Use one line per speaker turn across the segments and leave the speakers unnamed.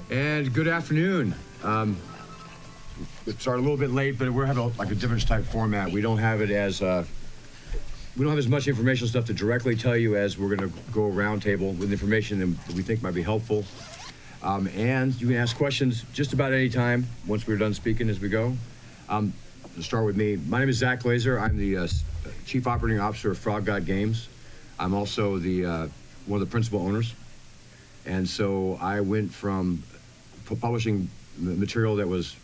And good afternoon. It started a little bit late, but we're having like a different type format. We don't have it as we don't have as much informational stuff to directly tell you as we're going to go round table with information that we think might be helpful. And you can ask questions just about any time once we're done speaking as we go. To start with me, my name is Zach Glazar. I'm the Chief Operating Officer of Frog God Games. I'm also the one of the principal owners. And so I went from publishing material that was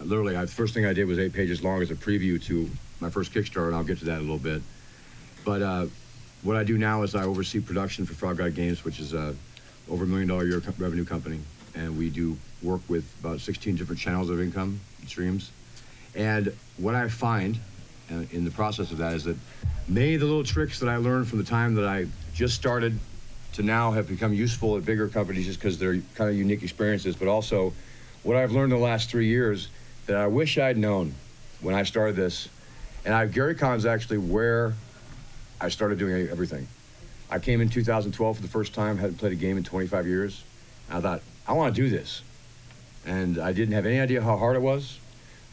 literally, the first thing I did was 8 pages long as a preview to my first Kickstarter, and I'll get to that in a little bit. But what I do now is I oversee production for Frog God Games, which is over $1 million a year revenue company. And we do work with about 16 different channels of income streams. And what I find in the process of that is that many of the little tricks that I learned from the time that I just started to now have become useful at bigger companies just because they're kind of unique experiences, but also what I've learned in the last 3 years that I wish I'd known when I started this. And Gary Con's actually where I started doing everything. I came in 2012 for the first time, hadn't played a game in 25 years. I thought, I want to do this. And I didn't have any idea how hard it was,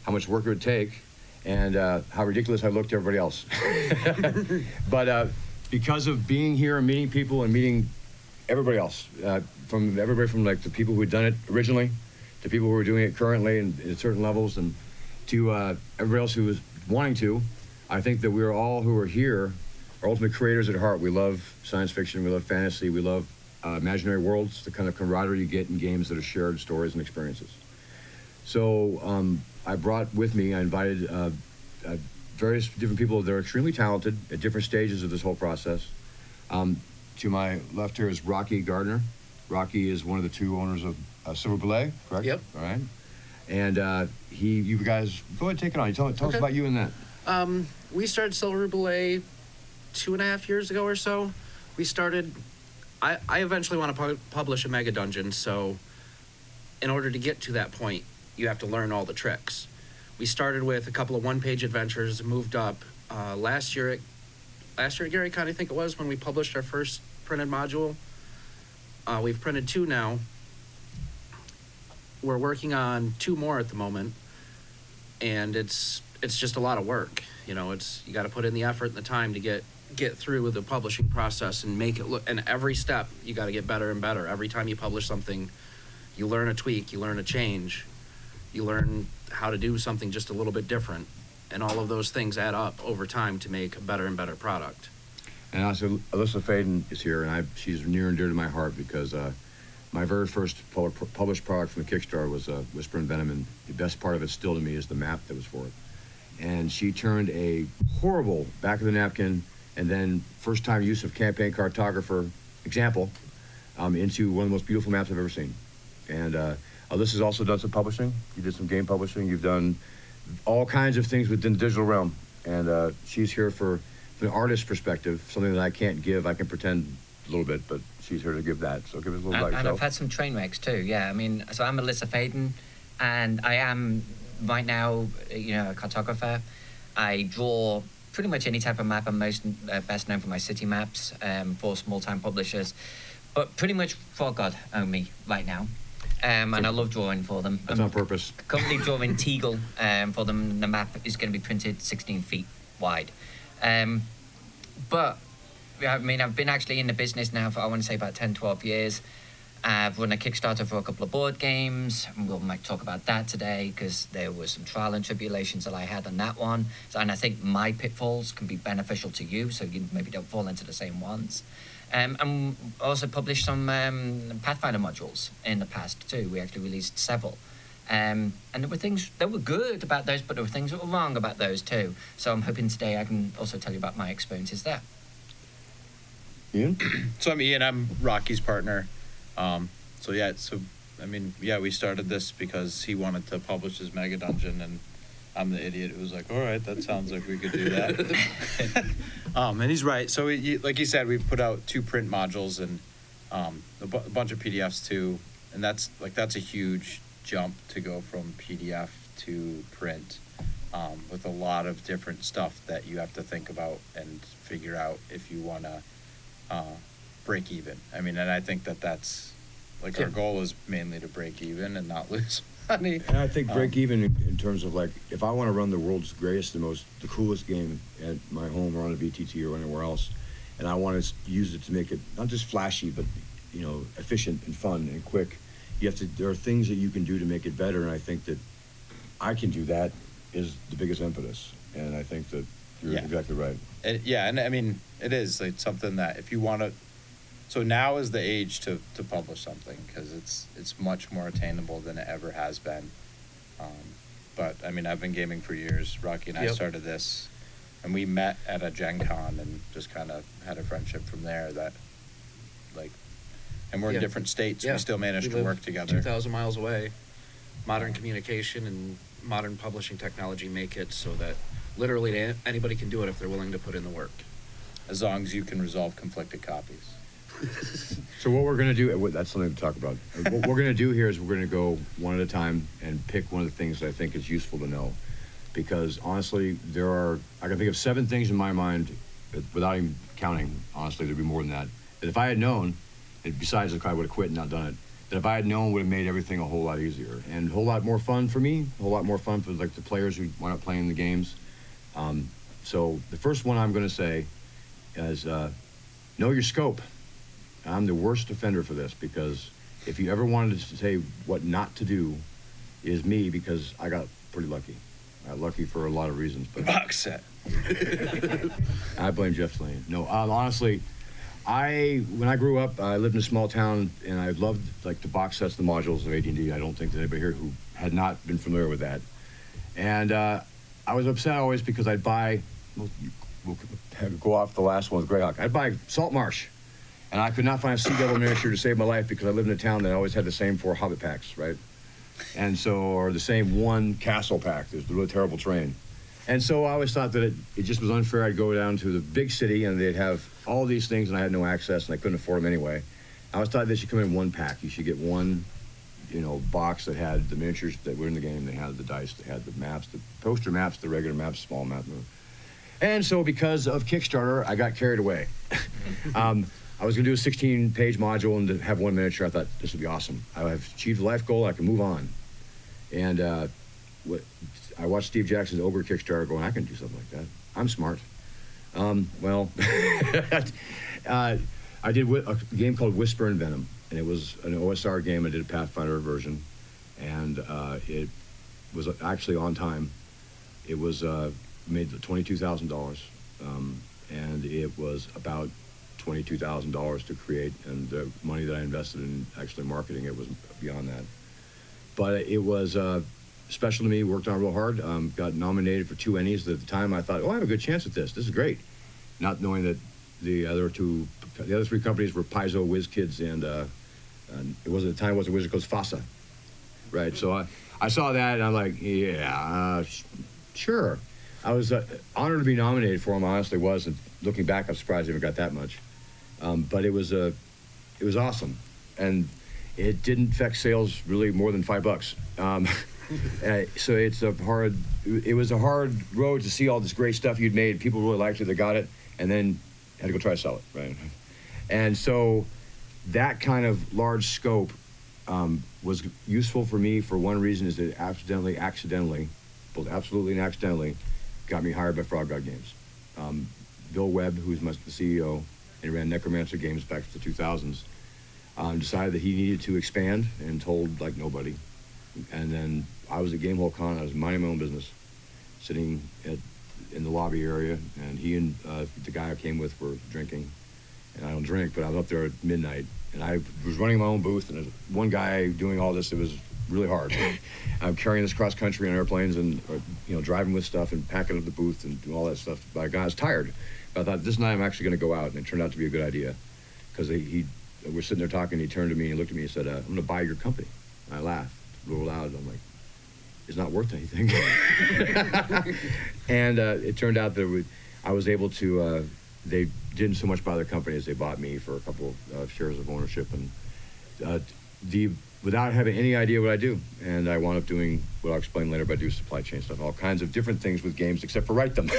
how much work it would take, and how ridiculous I looked to everybody else. But because of being here and meeting people and meeting everybody else, from like the people who had done it originally, to people who are doing it currently and at certain levels, and to everybody else who was wanting to, I think that we're all who are here are ultimate creators at heart. We love science fiction, we love fantasy, we love imaginary worlds, the kind of camaraderie you get in games that are shared stories and experiences. So I brought with me, I invited various different people that are extremely talented at different stages of this whole process. To my left here is Rocky Gardner. Rocky is one of the 2 owners of Silver Belay, correct?
Yep.
All right. And you guys, go ahead, take it on. Tell us about you and that.
We started Silver Belay 2.5 years ago or so. We started, I eventually want to publish a mega dungeon, so in order to get to that point, you have to learn all the tricks. We started with a couple of one-page adventures, moved up. Last year at Gary Con, I think it was, when we published our first printed module. We've printed 2 now. We're working on 2 more at the moment, and it's just a lot of work. You know, you got to put in the effort and the time to get through the publishing process and make it look. And every step, you got to get better and better. Every time you publish something, you learn a tweak, you learn a change, you learn how to do something just a little bit different, and all of those things add up over time to make a better and better product.
And also, Alyssa Faden is here, and she's near and dear to my heart because my very first published product from the Kickstarter was Whisper and Venom, and the best part of it still to me is the map that was for it. And she turned a horrible back-of-the-napkin and then first-time use of campaign cartographer example into one of the most beautiful maps I've ever seen. And Alyssa's also done some publishing. You did some game publishing. You've done all kinds of things within the digital realm. And she's here from an artist's perspective, something that I can't give. I can pretend a little bit, but she's here to give that. So give us a little about yourself.
And I've had some train wrecks too, yeah. I mean, so I'm Alyssa Faden, and I am right now, a cartographer. I draw pretty much any type of map. I'm best known for my city maps for small-time publishers. But pretty much Frog God own me right now. And I love drawing for them.
That's on purpose.
Currently drawing Teagle for them. The map is going to be printed 16 feet wide. But, I mean, I've been actually in the business now for, I want to say, about 10, 12 years. I've run a Kickstarter for a couple of board games. We might talk about that today because there was some trial and tribulations that I had on that one. And I think my pitfalls can be beneficial to you, so you maybe don't fall into the same ones. And also published some Pathfinder modules in the past too. We actually released several. And there were things that were good about those, but there were things that were wrong about those too. So I'm hoping today I can also tell you about my experiences there.
Ian?
So I'm Ian, I'm Rocky's partner. We started this because he wanted to publish his mega dungeon, and I'm the idiot who was like, all right, that sounds like we could do that. And he's right. So like he said, we've put out 2 print modules and a bunch of PDFs too. And that's a huge jump to go from PDF to print with a lot of different stuff that you have to think about and figure out if you want to break even. I mean, and I think that's like our goal is mainly to break even and not lose money.
And I think break even in terms of like, if I want to run the world's greatest, the coolest game at my home or on a VTT or anywhere else, and I want to use it to make it not just flashy, but efficient and fun and quick. There are things that you can do to make it better, and I think that I can do that is the biggest impetus. And I think that you're exactly right.
And I mean, it is like something that if you want to, so now is the age to publish something because it's much more attainable than it ever has been. But I mean, I've been gaming for years. Rocky and I started this, and we met at a Gen Con and just kind of had a friendship from there that, like, and we're in different states. We still managed to work together.
2,000 miles away. Modern communication and modern publishing technology make it so that literally anybody can do it if they're willing to put in the work.
As long as you can resolve conflicted copies.
So what we're going to do, that's something to talk about. What we're going to do here is we're going to go one at a time and pick one of the things that I think is useful to know. Because honestly, I can think of 7 things in my mind, without even counting, honestly, there'd be more than that. That if I had known, and besides I would have quit and not done it, that if I had known would have made everything a whole lot easier. And a whole lot more fun for me, a whole lot more fun for like the players who wind up playing the games. So the first one I'm going to say is know your scope. I'm the worst offender for this because if you ever wanted to say what not to do, is me because I got pretty lucky. I got lucky for a lot of reasons. But
box set.
I blame Jeff Lane. No, honestly, when I grew up, I lived in a small town and I loved like the box sets, the modules of AD&D. I don't think there's anybody here who had not been familiar with that. And I was upset always because I'd buy. We'll go off the last one with Greyhawk. I'd buy Salt Marsh. And I could not find a Sea Devil miniature to save my life because I lived in a town that always had the same 4 Hobbit packs, right? And so, or the same 1 castle pack. There's the really terrible terrain. And so I always thought that it just was unfair. I'd go down to the big city and they'd have all these things and I had no access and I couldn't afford them anyway. I always thought they should come in 1 pack. You should get 1, box that had the miniatures that were in the game. They had the dice, they had the maps, the poster maps, the regular maps, small map. And so because of Kickstarter, I got carried away. I was going to do a 16-page module and to have 1 miniature. I thought this would be awesome. I have achieved the life goal. I can move on. And I watched Steve Jackson's Ogre Kickstarter going, I can do something like that. I'm smart. I did a game called Whisper and Venom, and it was an OSR game. I did a Pathfinder version, and it was actually on time. It was made $22,000, and it was about $22,000 to create, and the money that I invested in actually marketing it was beyond that. But it was special to me, worked on it real hard, got nominated for 2 Ennies. At the time I thought, I have a good chance at this. This is great. Not knowing that the other 3 companies were Paizo, WizKids, and it wasn't at the time, it was a Wizard Coast FASA. Right, so I saw that and I'm like, sure. I was honored to be nominated for them, I honestly was, and looking back, I'm surprised I even got that much. But it was awesome, and it didn't affect sales really more than $5. So it was a hard road to see all this great stuff you'd made. People really liked it, they got it, and then had to go try to sell it, right? And so that kind of large scope was useful for me for one reason, is that it accidentally, both absolutely and accidentally, got me hired by Frog God Games. Bill Webb, who's the CEO, and ran Necromancer Games back to the 2000s, decided that he needed to expand and told like nobody. And then I was at Gamehole Con, I was minding my own business, sitting in the lobby area, and he and the guy I came with were drinking. And I don't drink, but I was up there at midnight, and I was running my own booth, and there's one guy doing all this. It was really hard. I'm carrying this cross country on airplanes and driving with stuff and packing up the booth and doing all that stuff. But I was tired. But I thought this night I'm actually going to go out, and it turned out to be a good idea, because we're sitting there talking. He turned to me and he looked at me and said, "I'm going to buy your company." And I laughed real loud. I'm like, "It's not worth anything." And it turned out that I was able to. They didn't so much buy their company as they bought me for a couple of shares of ownership, and without having any idea what I do. And I wound up doing what I'll explain later, but I do supply chain stuff, all kinds of different things with games, except for write them,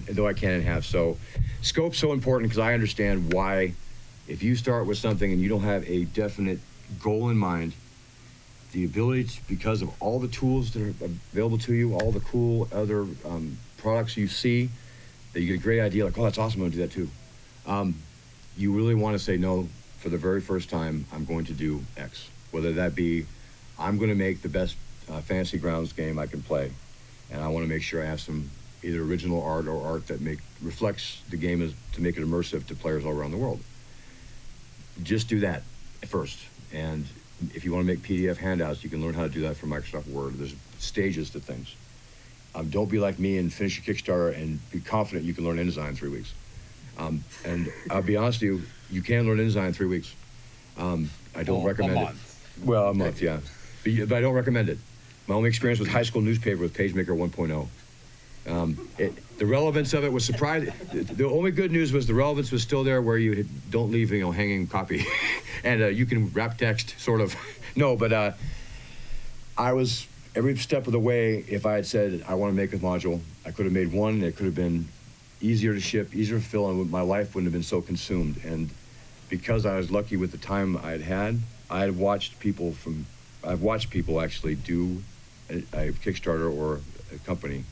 though I can and have. So scope's so important because I understand why If you start with something and you don't have a definite goal in mind, the ability to, because of all the tools that are available to you, all the cool other products you see, that you get a great idea, like, oh, that's awesome, I'm gonna do that too. You really want to say, no, for the very first time, I'm going to do X. Whether that be, I'm going to make the best Fantasy Grounds game I can play, and I want to make sure I have some either original art or art that reflects the game as, to make it immersive to players all around the world. Just do that first. And if you want to make PDF handouts, you can learn how to do that from Microsoft Word. There's stages to things. Don't be like me and finish your Kickstarter and be confident you can learn InDesign in 3 weeks. And I'll be honest with you, you can learn InDesign in 3 weeks. I don't recommend it. Well, a month, yeah. But I don't recommend it. My only experience was high school newspaper with PageMaker 1.0. The relevance of it was surprising. The only good news was the relevance was still there, where you don't leave, hanging copy, and you can wrap text, sort of. No, but I was every step of the way. If I had said I want to make a module, I could have made one. And it could have been easier to ship, easier to fill, and my life wouldn't have been so consumed. And because I was lucky with the time I've watched people actually do a Kickstarter or a company,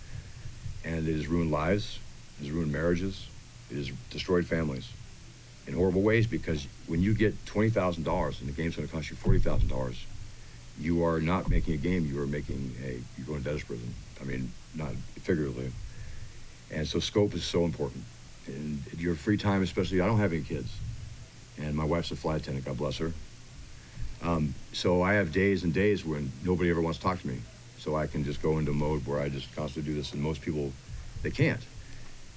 and it has ruined lives, it has ruined marriages, it has destroyed families in horrible ways, because when you get $20,000 and the game's going to cost you $40,000, you are not making a game, you're going to debtor's prison. I mean, not figuratively. And so scope is so important. And your free time, especially, I don't have any kids, and my wife's a flight attendant, God bless her. So I have days and days when nobody ever wants to talk to me. So I can just go into mode where I just constantly do this, and most people, they can't.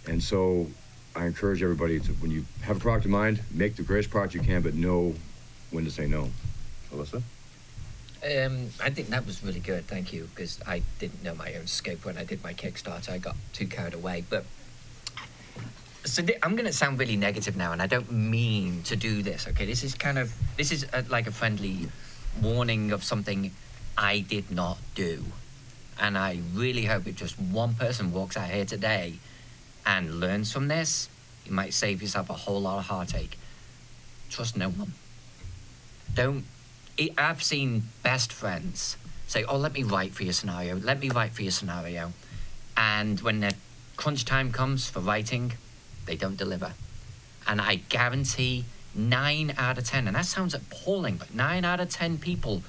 And so I encourage everybody to, when you have a product in mind, make the greatest product you can, but know when to say no. Alyssa?
I think that was really good, thank you, because I didn't know my own scope when I did my Kickstarter. I got too carried away. But so I'm going to sound really negative now, and I don't mean to do this, okay? This is like a friendly warning of something I did not do. And I really hope if just one person walks out here today and learns from this, you might save yourself a whole lot of heartache. Trust no one. I've seen best friends say, oh, let me write for your scenario. Let me write for your scenario. And when the crunch time comes for writing, they don't deliver. And I guarantee 9 out of 10, and that sounds appalling, but 9 out of 10 people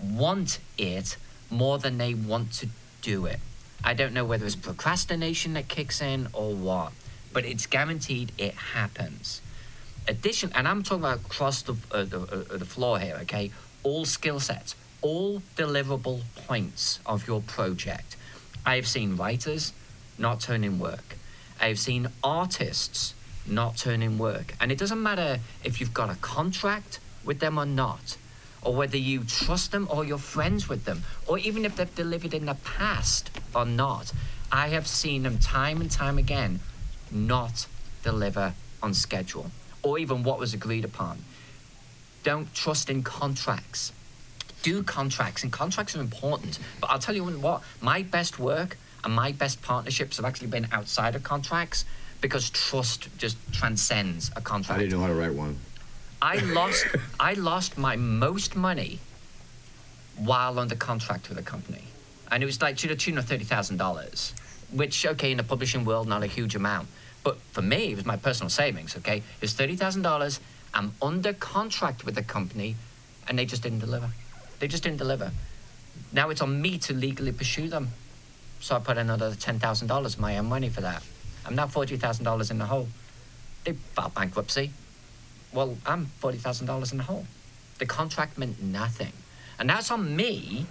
want it more than they want to do it. I don't know whether it's procrastination that kicks in or what, but it's guaranteed it happens. And I'm talking about across the floor here, okay? All skill sets, all deliverable points of your project. I have seen writers not turn in work. I have seen artists not turn in work. And it doesn't matter if you've got a contract with them or not, or whether you trust them or you're friends with them, or even if they've delivered in the past or not. I have seen them time and time again not deliver on schedule, or even what was agreed upon. Don't trust in contracts. Do contracts, and contracts are important. But I'll tell you what, my best work and my best partnerships have actually been outside of contracts, because trust just transcends a contract.
I didn't know how to write one.
I lost my most money while under contract with a company. And it was like to the tune of $30,000, which, okay, in the publishing world, not a huge amount. But for me, it was my personal savings, okay? It was $30,000. I'm under contract with the company, and they just didn't deliver. They just didn't deliver. Now it's on me to legally pursue them. So I put another $10,000 of my own money for that. I'm now $40,000 in the hole. They filed bankruptcy. Well, I'm $40,000 in the hole. The contract meant nothing. And that's on me,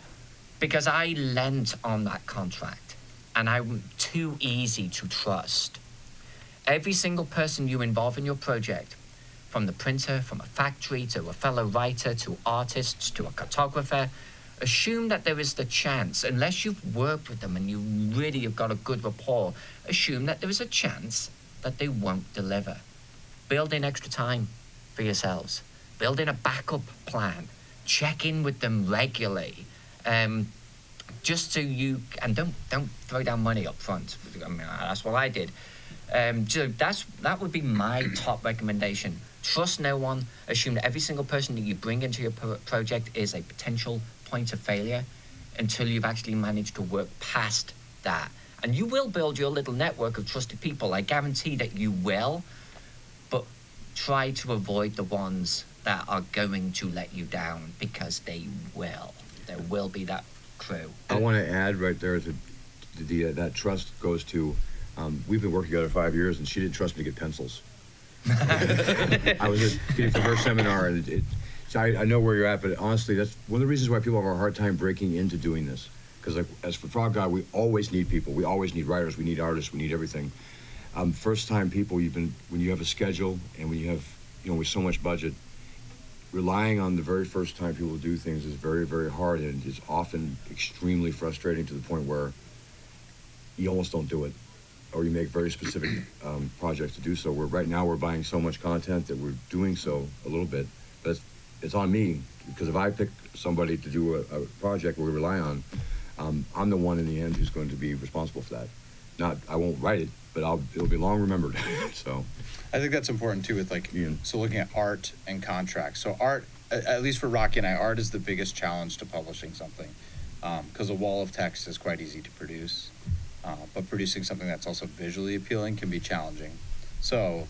because I lent on that contract, and I'm too easy to trust. Every single person you involve in your project, from the printer, from a factory, to a fellow writer, to artists, to a cartographer, assume that there is the chance, unless you've worked with them and you really have got a good rapport, assume that there is a chance that they won't deliver. Build in extra time for yourselves. Build in a backup plan. Check in with them regularly. Just so you, and don't throw down money up front. I mean, that's what I did. So that would be my top recommendation. Trust no one. Assume that every single person that you bring into your project is a potential point of failure until you've actually managed to work past that. And you will build your little network of trusted people. I guarantee that you will, but try to avoid the ones that are going to let you down, because they will. There will be that crew.
I want to add right there that trust goes to, we've been working together 5 years, and she didn't trust me to get pencils. I was just getting from her seminar, and so I know where you're at, but honestly, that's one of the reasons why people have a hard time breaking into doing this. Because like, as for Frog God, we always need people. We always need writers. We need artists. We need everything. First time people, when you have a schedule and when you have, with so much budget, relying on the very first time people do things is very, very hard, and it's often extremely frustrating to the point where you almost don't do it, or you make very specific projects to do so. Right now we're buying so much content that we're doing so a little bit, but it's on me, because if I pick somebody to do a project we rely on, I'm the one in the end who's going to be responsible for that. I won't write it, but it'll be long remembered. So
I think that's important too with so looking at art and contracts. So art, at least for Rocky and I, art is the biggest challenge to publishing something, because a wall of text is quite easy to produce, but producing something that's also visually appealing can be challenging. So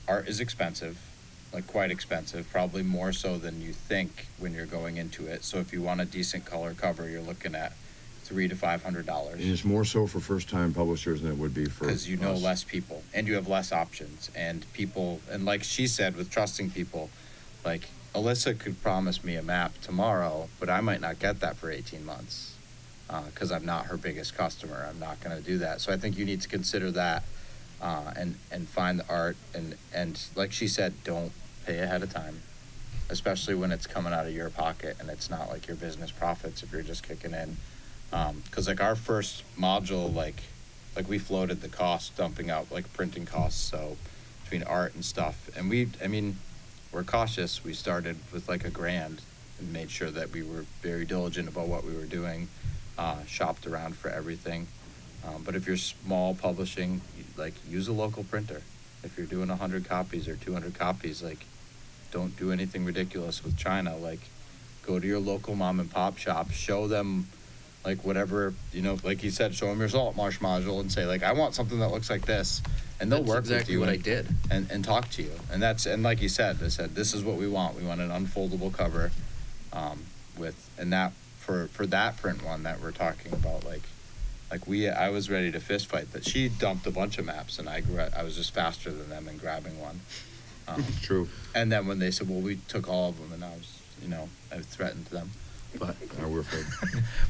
art is expensive, like quite expensive, probably more so than you think when you're going into it. So if you want a decent color cover, you're looking at $300 to $500.
And it's more so for first-time publishers than it would be for
because you know
us.
Less people, and you have less options, and people, and like she said, with trusting people, like Alyssa could promise me a map tomorrow, but I might not get that for 18 months because I'm not her biggest customer. I'm not going to do that. So I think you need to consider that and find the art, and like she said, don't pay ahead of time, especially when it's coming out of your pocket and it's not like your business profits if you're just kicking in. Because like our first module, like we floated the cost, dumping out like printing costs, so between art and stuff, and we're cautious. We started with like $1,000 and made sure that we were very diligent about what we were doing, shopped around for everything. But if you're small publishing, like use a local printer. If you're doing 100 copies or 200 copies, like don't do anything ridiculous with China. Like go to your local mom and pop shop, show them like whatever, like you said, show them your salt marsh module and say like, I want something that looks like this, and they'll work with you.
What I did.
And talk to you. And like you said, they said, this is what we want. We want an unfoldable cover, and that for that print one that we're talking about, I was ready to fist fight that. She dumped a bunch of maps, and I was just faster than them in grabbing one.
True.
And then when they said, well, we took all of them, and I threatened them. But
We're afraid.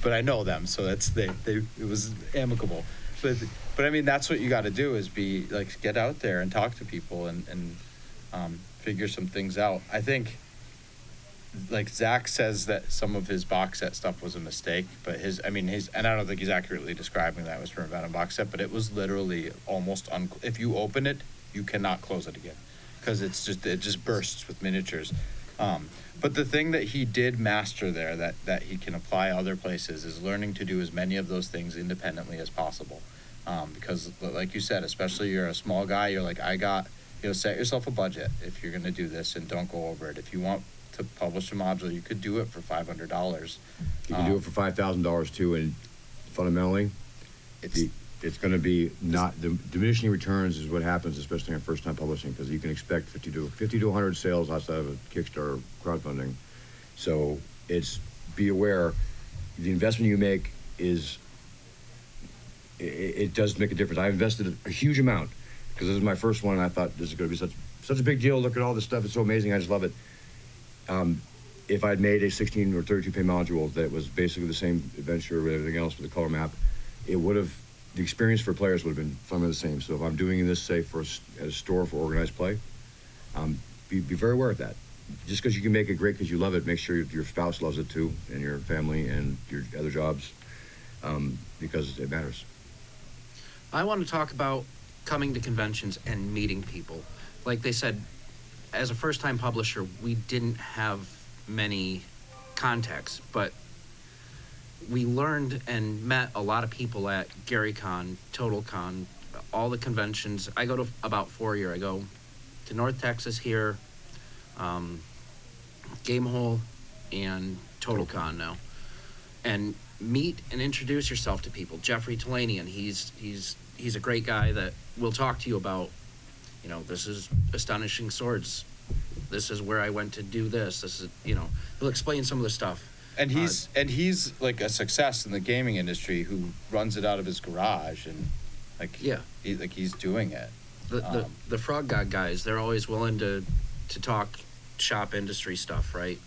but I know them, so it was amicable. But I mean, that's what you got to do, is be like, get out there and talk to people and figure some things out. I think like Zach says that some of his box set stuff was a mistake, but and I don't think he's accurately describing that it was from a Venom box set, but it was literally almost if you open it, you cannot close it again, because it just bursts with miniatures. But the thing that he did master there that he can apply other places is learning to do as many of those things independently as possible. Because like you said, especially you're a small guy, you're like, set yourself a budget if you're going to do this and don't go over it. If you want to publish a module, you could do it for $500.
You can do it for $5,000 too, and fundamentally, it's going to be not the diminishing returns is what happens, especially on first-time publishing, because you can expect 50 to 100 sales outside of a Kickstarter crowdfunding. So be aware, the investment you make it does make a difference. I invested a huge amount because this is my first one, and I thought this is going to be such a big deal. Look at all this stuff; it's so amazing. I just love it. If I'd made a 16 or 32 page module that was basically the same adventure with everything else with the color map, the experience for players would have been fundamentally the same. So if I'm doing this, say, as a store for organized play, be very aware of that. Just because you can make it great because you love it, make sure your spouse loves it too, and your family and your other jobs, because it matters.
I want to talk about coming to conventions and meeting people. Like they said, as a first-time publisher, we didn't have many contacts, but we learned and met a lot of people at GaryCon, TotalCon, all the conventions. I go to about 4 a year. I go to North Texas here, Gamehole, and TotalCon now, and meet and introduce yourself to people. Jeffrey Talanian, he's a great guy that will talk to you about, you know, this is Astonishing Swords. This is where I went to do this. This is, you know, he'll explain some of the stuff.
And he's like a success in the gaming industry who runs it out of his garage and like
Yeah.
he's doing it.
The Frog God guys, they're always willing to talk shop industry stuff, right?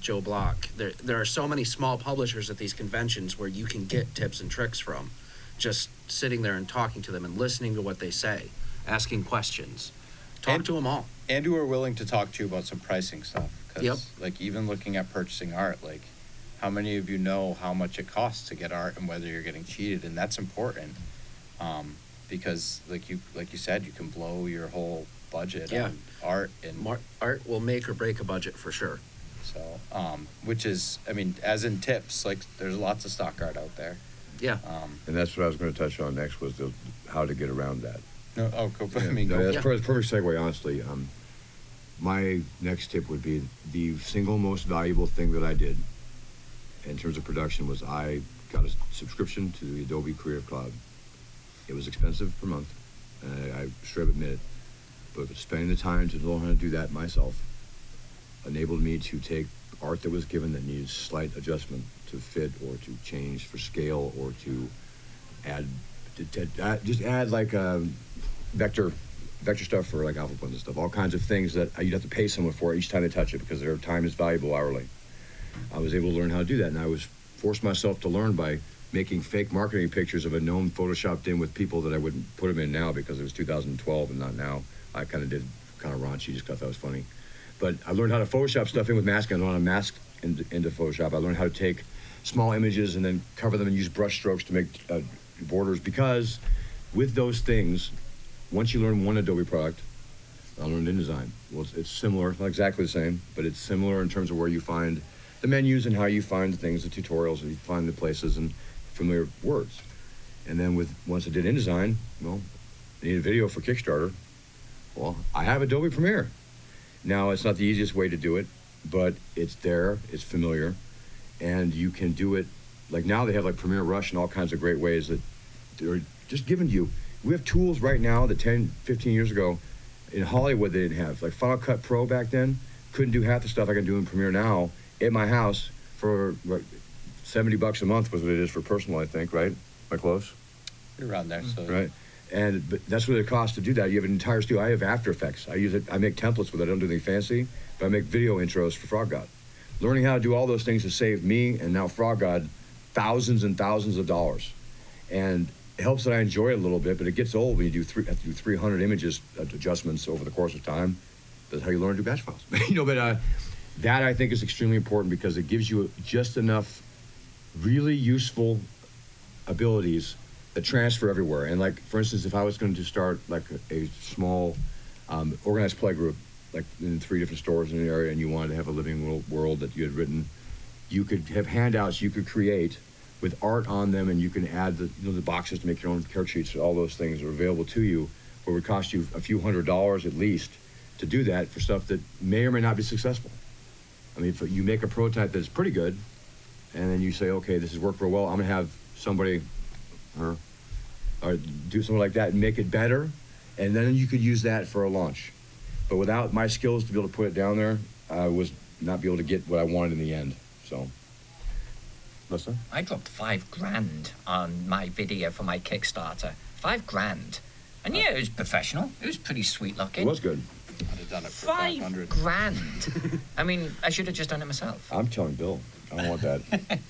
Joe Block. There are so many small publishers at these conventions where you can get tips and tricks from, just sitting there and talking to them and listening to what they say, asking questions. Talk to them all.
And who are willing to talk to you about some pricing stuff. 'Cause,
Yep.
like, even looking at purchasing art, like, how many of you know how much it costs to get art and whether you're getting cheated? And that's important, because, like you said, you can blow your whole budget
Yeah.
on art and
Art will make or break a budget for sure.
so, which is, I mean, as in tips, like, there's lots of stock art out there.
Yeah.
And that's what I was going to touch on next was how to get around that.
No, oh, go. I
Yeah,
mean,
no,
go.
that's perfect segue, honestly. My next tip would be the single most valuable thing that I did in terms of production was I got a subscription to the Adobe Creative Cloud. It was expensive per month, and I straight up admit it. But spending the time to learn how to do that myself enabled me to take art that was given that needed slight adjustment to fit or to change for scale or to add, just add like vector stuff for like alpha points and stuff, all kinds of things that you'd have to pay someone for each time they touch it because their time is valuable hourly. I was able to learn how to do that, and I was forced myself to learn by making fake marketing pictures of a gnome photoshopped in with people that I wouldn't put them in now because it was 2012 and not now. I kind of did kind of raunchy just because that was funny. But I learned how to Photoshop stuff in with masking. I learned how to mask into Photoshop. I learned how to take small images and then cover them and use brush strokes to make borders because with those things, once you learn one Adobe product, I learned InDesign. Well, it's similar, not exactly the same, but it's similar in terms of where you find the menus and how you find the things, the tutorials, and you find the places and familiar words. And then once I did InDesign, well, I need a video for Kickstarter. Well, I have Adobe Premiere. Now, it's not the easiest way to do it, but it's there, it's familiar, and you can do it, like now they have like Premiere Rush and all kinds of great ways that they're just given to you. We have tools right now that 10, 15 years ago in Hollywood they didn't have. Like Final Cut Pro back then, couldn't do half the stuff I can do in Premiere now at my house for what, $70 a month was what it is for personal, I think, right? Am I close?
You're around there, so.
Right. But that's what it costs to do that. You have an entire studio. I have After Effects. I use it. I make templates with it. I don't do anything fancy, but I make video intros for Frog God. Learning how to do all those things has saved me and now Frog God thousands and thousands of dollars. And it helps that I enjoy it a little bit, but it gets old when you have to do 300 images adjustments over the course of time. That's how you learn to do batch files. But that I think is extremely important because it gives you just enough really useful abilities that transfer everywhere. And like, for instance, if I was going to start like a small organized play group, like in 3 different stores in an area, and you wanted to have a living world that you had written, you could have handouts you could create with art on them, and you can add the boxes to make your own character sheets. All those things are available to you, where it would cost you a few $100s at least to do that for stuff that may or may not be successful. I mean, if you make a prototype that's pretty good, and then you say, okay, this has worked real well, I'm gonna have somebody or do something like that and make it better, and then you could use that for a launch. But without my skills to be able to put it down there, I was not be able to get what I wanted in the end. So, Melissa?
I dropped $5,000 on my video for my Kickstarter. $5,000. And yeah, it was professional. It was pretty sweet looking.
It was good.
I'd have done it for 500.
$5,000. I mean, I should have just done it myself.
I'm telling Bill, I don't want that.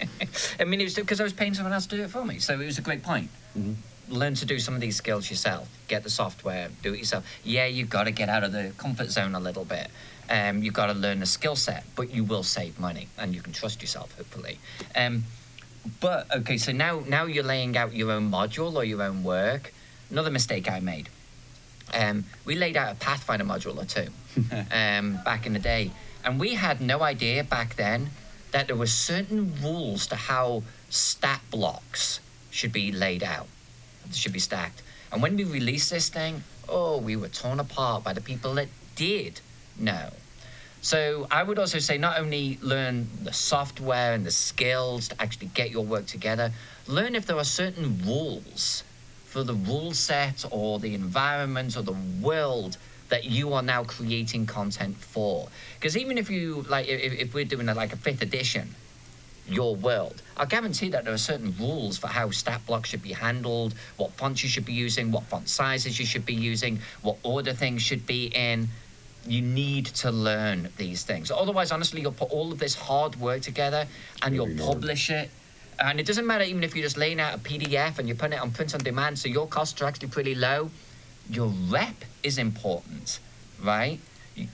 I mean, it was because I was paying someone else to do it for me. So it was a great point.
Mm-hmm.
Learn to do some of these skills yourself. Get the software, do it yourself. Yeah, you've got to get out of the comfort zone a little bit. You've got to learn a skill set, but you will save money and you can trust yourself, hopefully. But, okay, so now you're laying out your own module or your own work. Another mistake I made. We laid out a Pathfinder module or two back in the day. And we had no idea back then that there were certain rules to how stat blocks should be laid out, should be stacked. And when we released this thing, we were torn apart by the people that did know. So I would also say not only learn the software and the skills to actually get your work together, learn if there are certain rules for the rule set or the environment or the world that you are now creating content for. Because even if you, like, if we're doing a 5th edition, your world, I guarantee that there are certain rules for how stat blocks should be handled, what fonts you should be using, what font sizes you should be using, what order things should be in. You need to learn these things. Otherwise, honestly, you'll put all of this hard work together and you'll publish it. And it doesn't matter even if you're just laying out a PDF and you're putting it on print on demand, so your costs are actually pretty low. Your rep is important, right?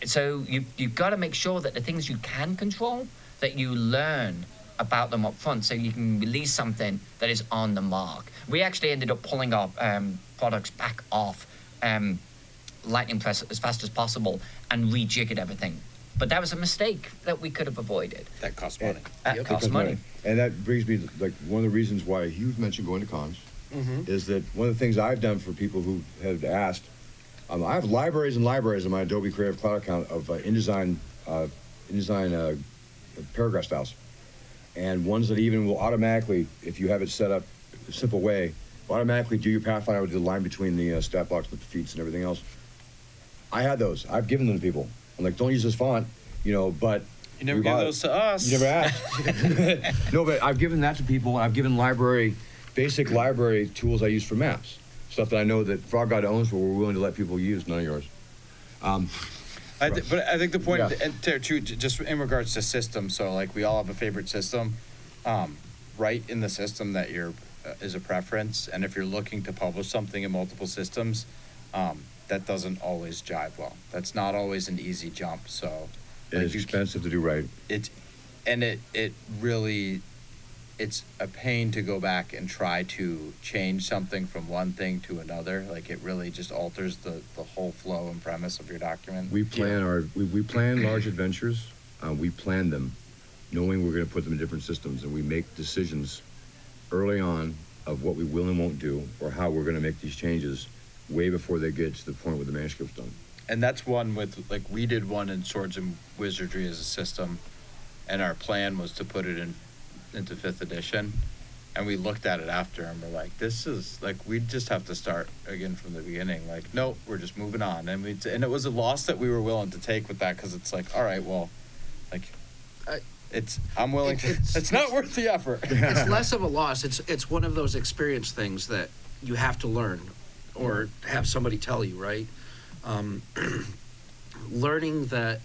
So you've got to make sure that the things you can control, that you learn about them up front so you can release something that is on the mark. We actually ended up pulling our products back off Lightning Press as fast as possible and rejiggered everything. But that was a mistake that we could have avoided.
That costs money.
That costs money.
And that brings me, one of the reasons why Hugh mentioned going to cons is that one of the things I've done for people who have asked, I have libraries and libraries in my Adobe Creative Cloud account of InDesign paragraph styles. And ones that even will automatically, if you have it set up a simple way, automatically do your Pathfinder with the line between the stat blocks with the feats and everything else. I had those. I've given them to people. I'm like, don't use this font, but...
You never gave those to us.
You never asked. No, but I've given that to people. I've given basic library tools I use for maps. Stuff that I know that Frog God owns, but we're willing to let people use, none of yours.
But I think the point
Yeah.
too, just in regards to systems, so like we all have a favorite system, write in the system that is a preference, and if you're looking to publish something in multiple systems, that doesn't always jive well. That's not always an easy jump. So
It's expensive to do right.
It really, it's a pain to go back and try to change something from one thing to another. Like, it really just alters the whole flow and premise of your document.
We plan we plan large adventures. We plan them knowing we're going to put them in different systems, and we make decisions early on of what we will and won't do or how we're going to make these changes way before they get to the point where the manuscript's done.
And that's one with, like, we did one in Swords and Wizardry as a system, and our plan was to put it into 5th edition. And we looked at it after and we're like, this is, like, we just have to start again from the beginning. Like, nope, we're just moving on. And it was a loss that we were willing to take with that, because it's like, all right, well, like, I'm willing to, it's not worth the effort.
It's less of a loss. It's one of those experience things that you have to learn or have somebody tell you, right? Learning that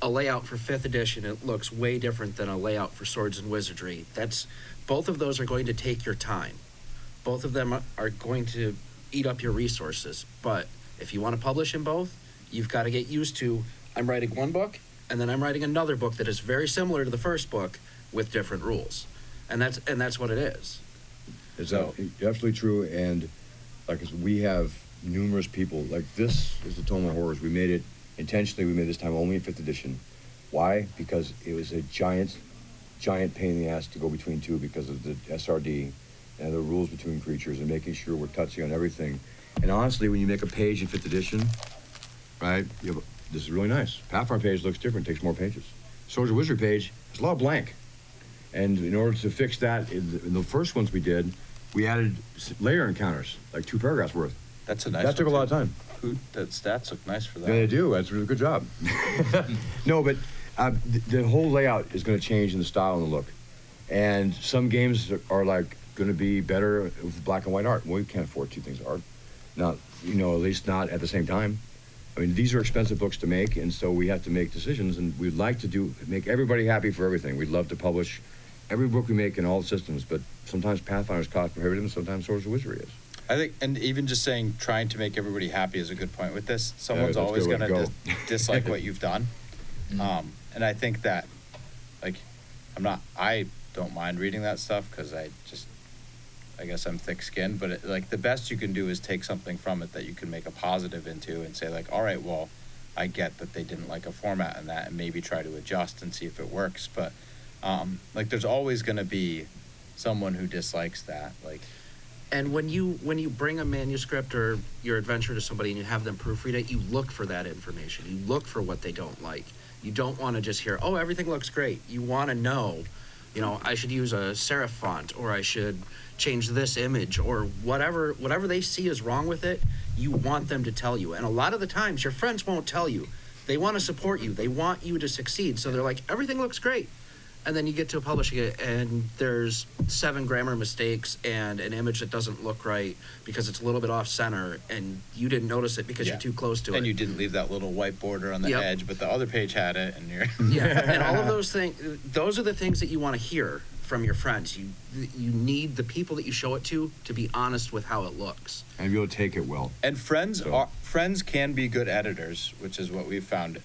a layout for 5th edition, it looks way different than a layout for Swords and Wizardry. Both of those are going to take your time. Both of them are going to eat up your resources. But if you want to publish in both, you've got to get used to, I'm writing one book, and then I'm writing another book that is very similar to the first book with different rules. And that's what it is.
It's absolutely true. And like we have numerous people, like this is the Tome of Horrors. We made it intentionally. We made this time only in 5th edition. Why? Because it was a giant pain in the ass to go between two because of the SRD and the rules between creatures and making sure we're touching on everything. And honestly, when you make a page in 5th edition, right, this is really nice. Pathfinder page looks different, takes more pages. Swords and Wizardry page, there's a lot of blank. And in order to fix that, in the first ones we did, we added layer encounters, like 2 paragraphs worth.
That's a nice
That took a lot of time.
That stats look nice for that.
Yeah, they do. That's a really good job. No, but the whole layout is going to change in the style and the look. And some games are like going to be better with black and white art. Well, we can't afford 2 things of art. Not, at least not at the same time. I mean, these are expensive books to make, and so we have to make decisions, and we'd like to make everybody happy for everything. We'd love to publish every book we make in all the systems, but sometimes Pathfinder's cost prohibitive, and sometimes Swords and Wizardry is.
I think, and even just saying, trying to make everybody happy is a good point with this. Someone's
that's
always
a good
going
way
to
to
dislike what you've done. And I think that, like, I don't mind reading that stuff because I guess I'm thick-skinned, but the best you can do is take something from it that you can make a positive into and say, like, all right, well, I get that they didn't like a format in that, and maybe try to adjust and see if it works. But, there's always going to be someone who dislikes that. Like,
And when you bring a manuscript or your adventure to somebody and you have them proofread it, you look for that information. You look for what they don't like. You don't want to just hear, oh, everything looks great. You want to know, I should use a serif font, or I should change this image, or whatever they see is wrong with it, you want them to tell you. And a lot of the times, your friends won't tell you. They want to support you. They want you to succeed. So they're like, everything looks great. And then you get to publishing it, and there's 7 grammar mistakes and an image that doesn't look right because it's a little bit off center, and you didn't notice it because
Yeah.
you're too close to it.
And you didn't leave that little white border on the
Yep.
edge, but the other page had it, and you're.
Yeah, and all of those things, those are the things that you want to hear from your friends. You need the people that you show it to be honest with how it looks.
And be able to take it well.
And friends
So-
friends can be good editors, which is what we've found.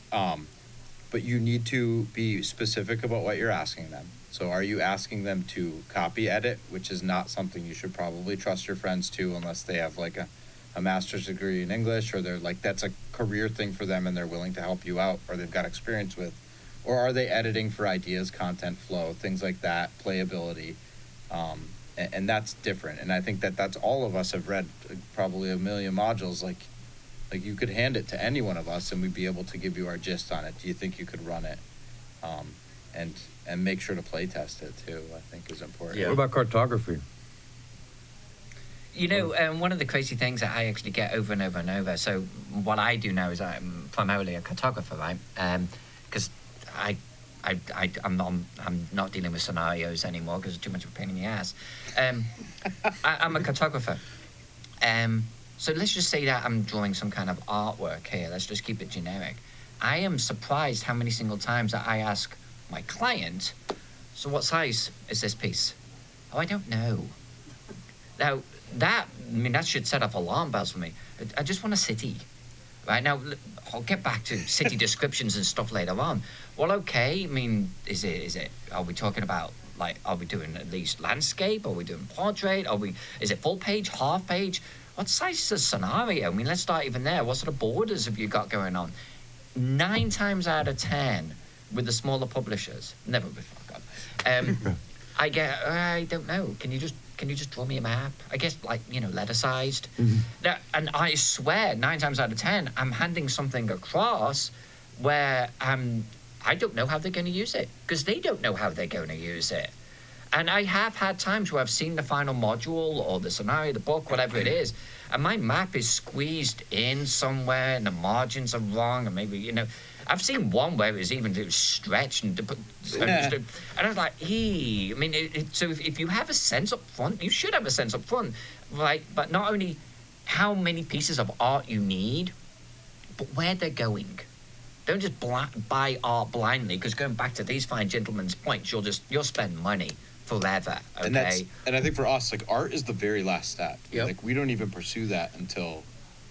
But you need to be specific about what you're asking them. So are you asking them to copy edit, which is not something you should probably trust your friends to unless they have like a master's degree in English, or they're like, that's a career thing for them and they're willing to help you out, or they've got experience with. Or are they editing for ideas, content flow, things like that, playability? And that's different. And I think that's all of us have read probably a million modules. Like you could hand it to any one of us and we'd be able to give you our gist on it. Do you think you could run it? And make sure to play test it too, I think is important.
Yeah.
What about cartography?
One of the crazy things that I actually get over and over and over. So what I do now is I'm primarily a cartographer, right? Because I'm not dealing with scenarios anymore because it's too much of a pain in the ass. I'm a cartographer. So let's just say that I'm drawing some kind of artwork here. Let's just keep it generic. I am surprised how many single times that I ask my client, so what size is this piece? Oh, I don't know. Now, that should set off alarm bells for me. I just want a city. Right now, I'll get back to city descriptions and stuff later on. Well, okay. Is it? Are we talking about are we doing at least landscape? Are we doing portrait? Is it full page, half page? What size is the scenario? Let's start even there. What sort of borders have you got going on? 9 times out of 10, with the smaller publishers, never before. God, I don't know. Can you just draw me a map? I guess letter sized.
Mm-hmm.
Now, and I swear 9 times out of 10, I'm handing something across where I don't know how they're going to use it because they don't know how they're going to use it. And I have had times where I've seen the final module or the scenario, the book, whatever it is, and my map is squeezed in somewhere and the margins are wrong, and maybe, I've seen one where it was stretched and I was like, so if you have a sense up front, you should have a sense up front, right? But not only how many pieces of art you need, but where they're going. Don't just buy art blindly, because going back to these fine gentlemen's points, you'll spend money forever. Okay.
And I think for us, art is the very last step.
Yep.
We don't even pursue that until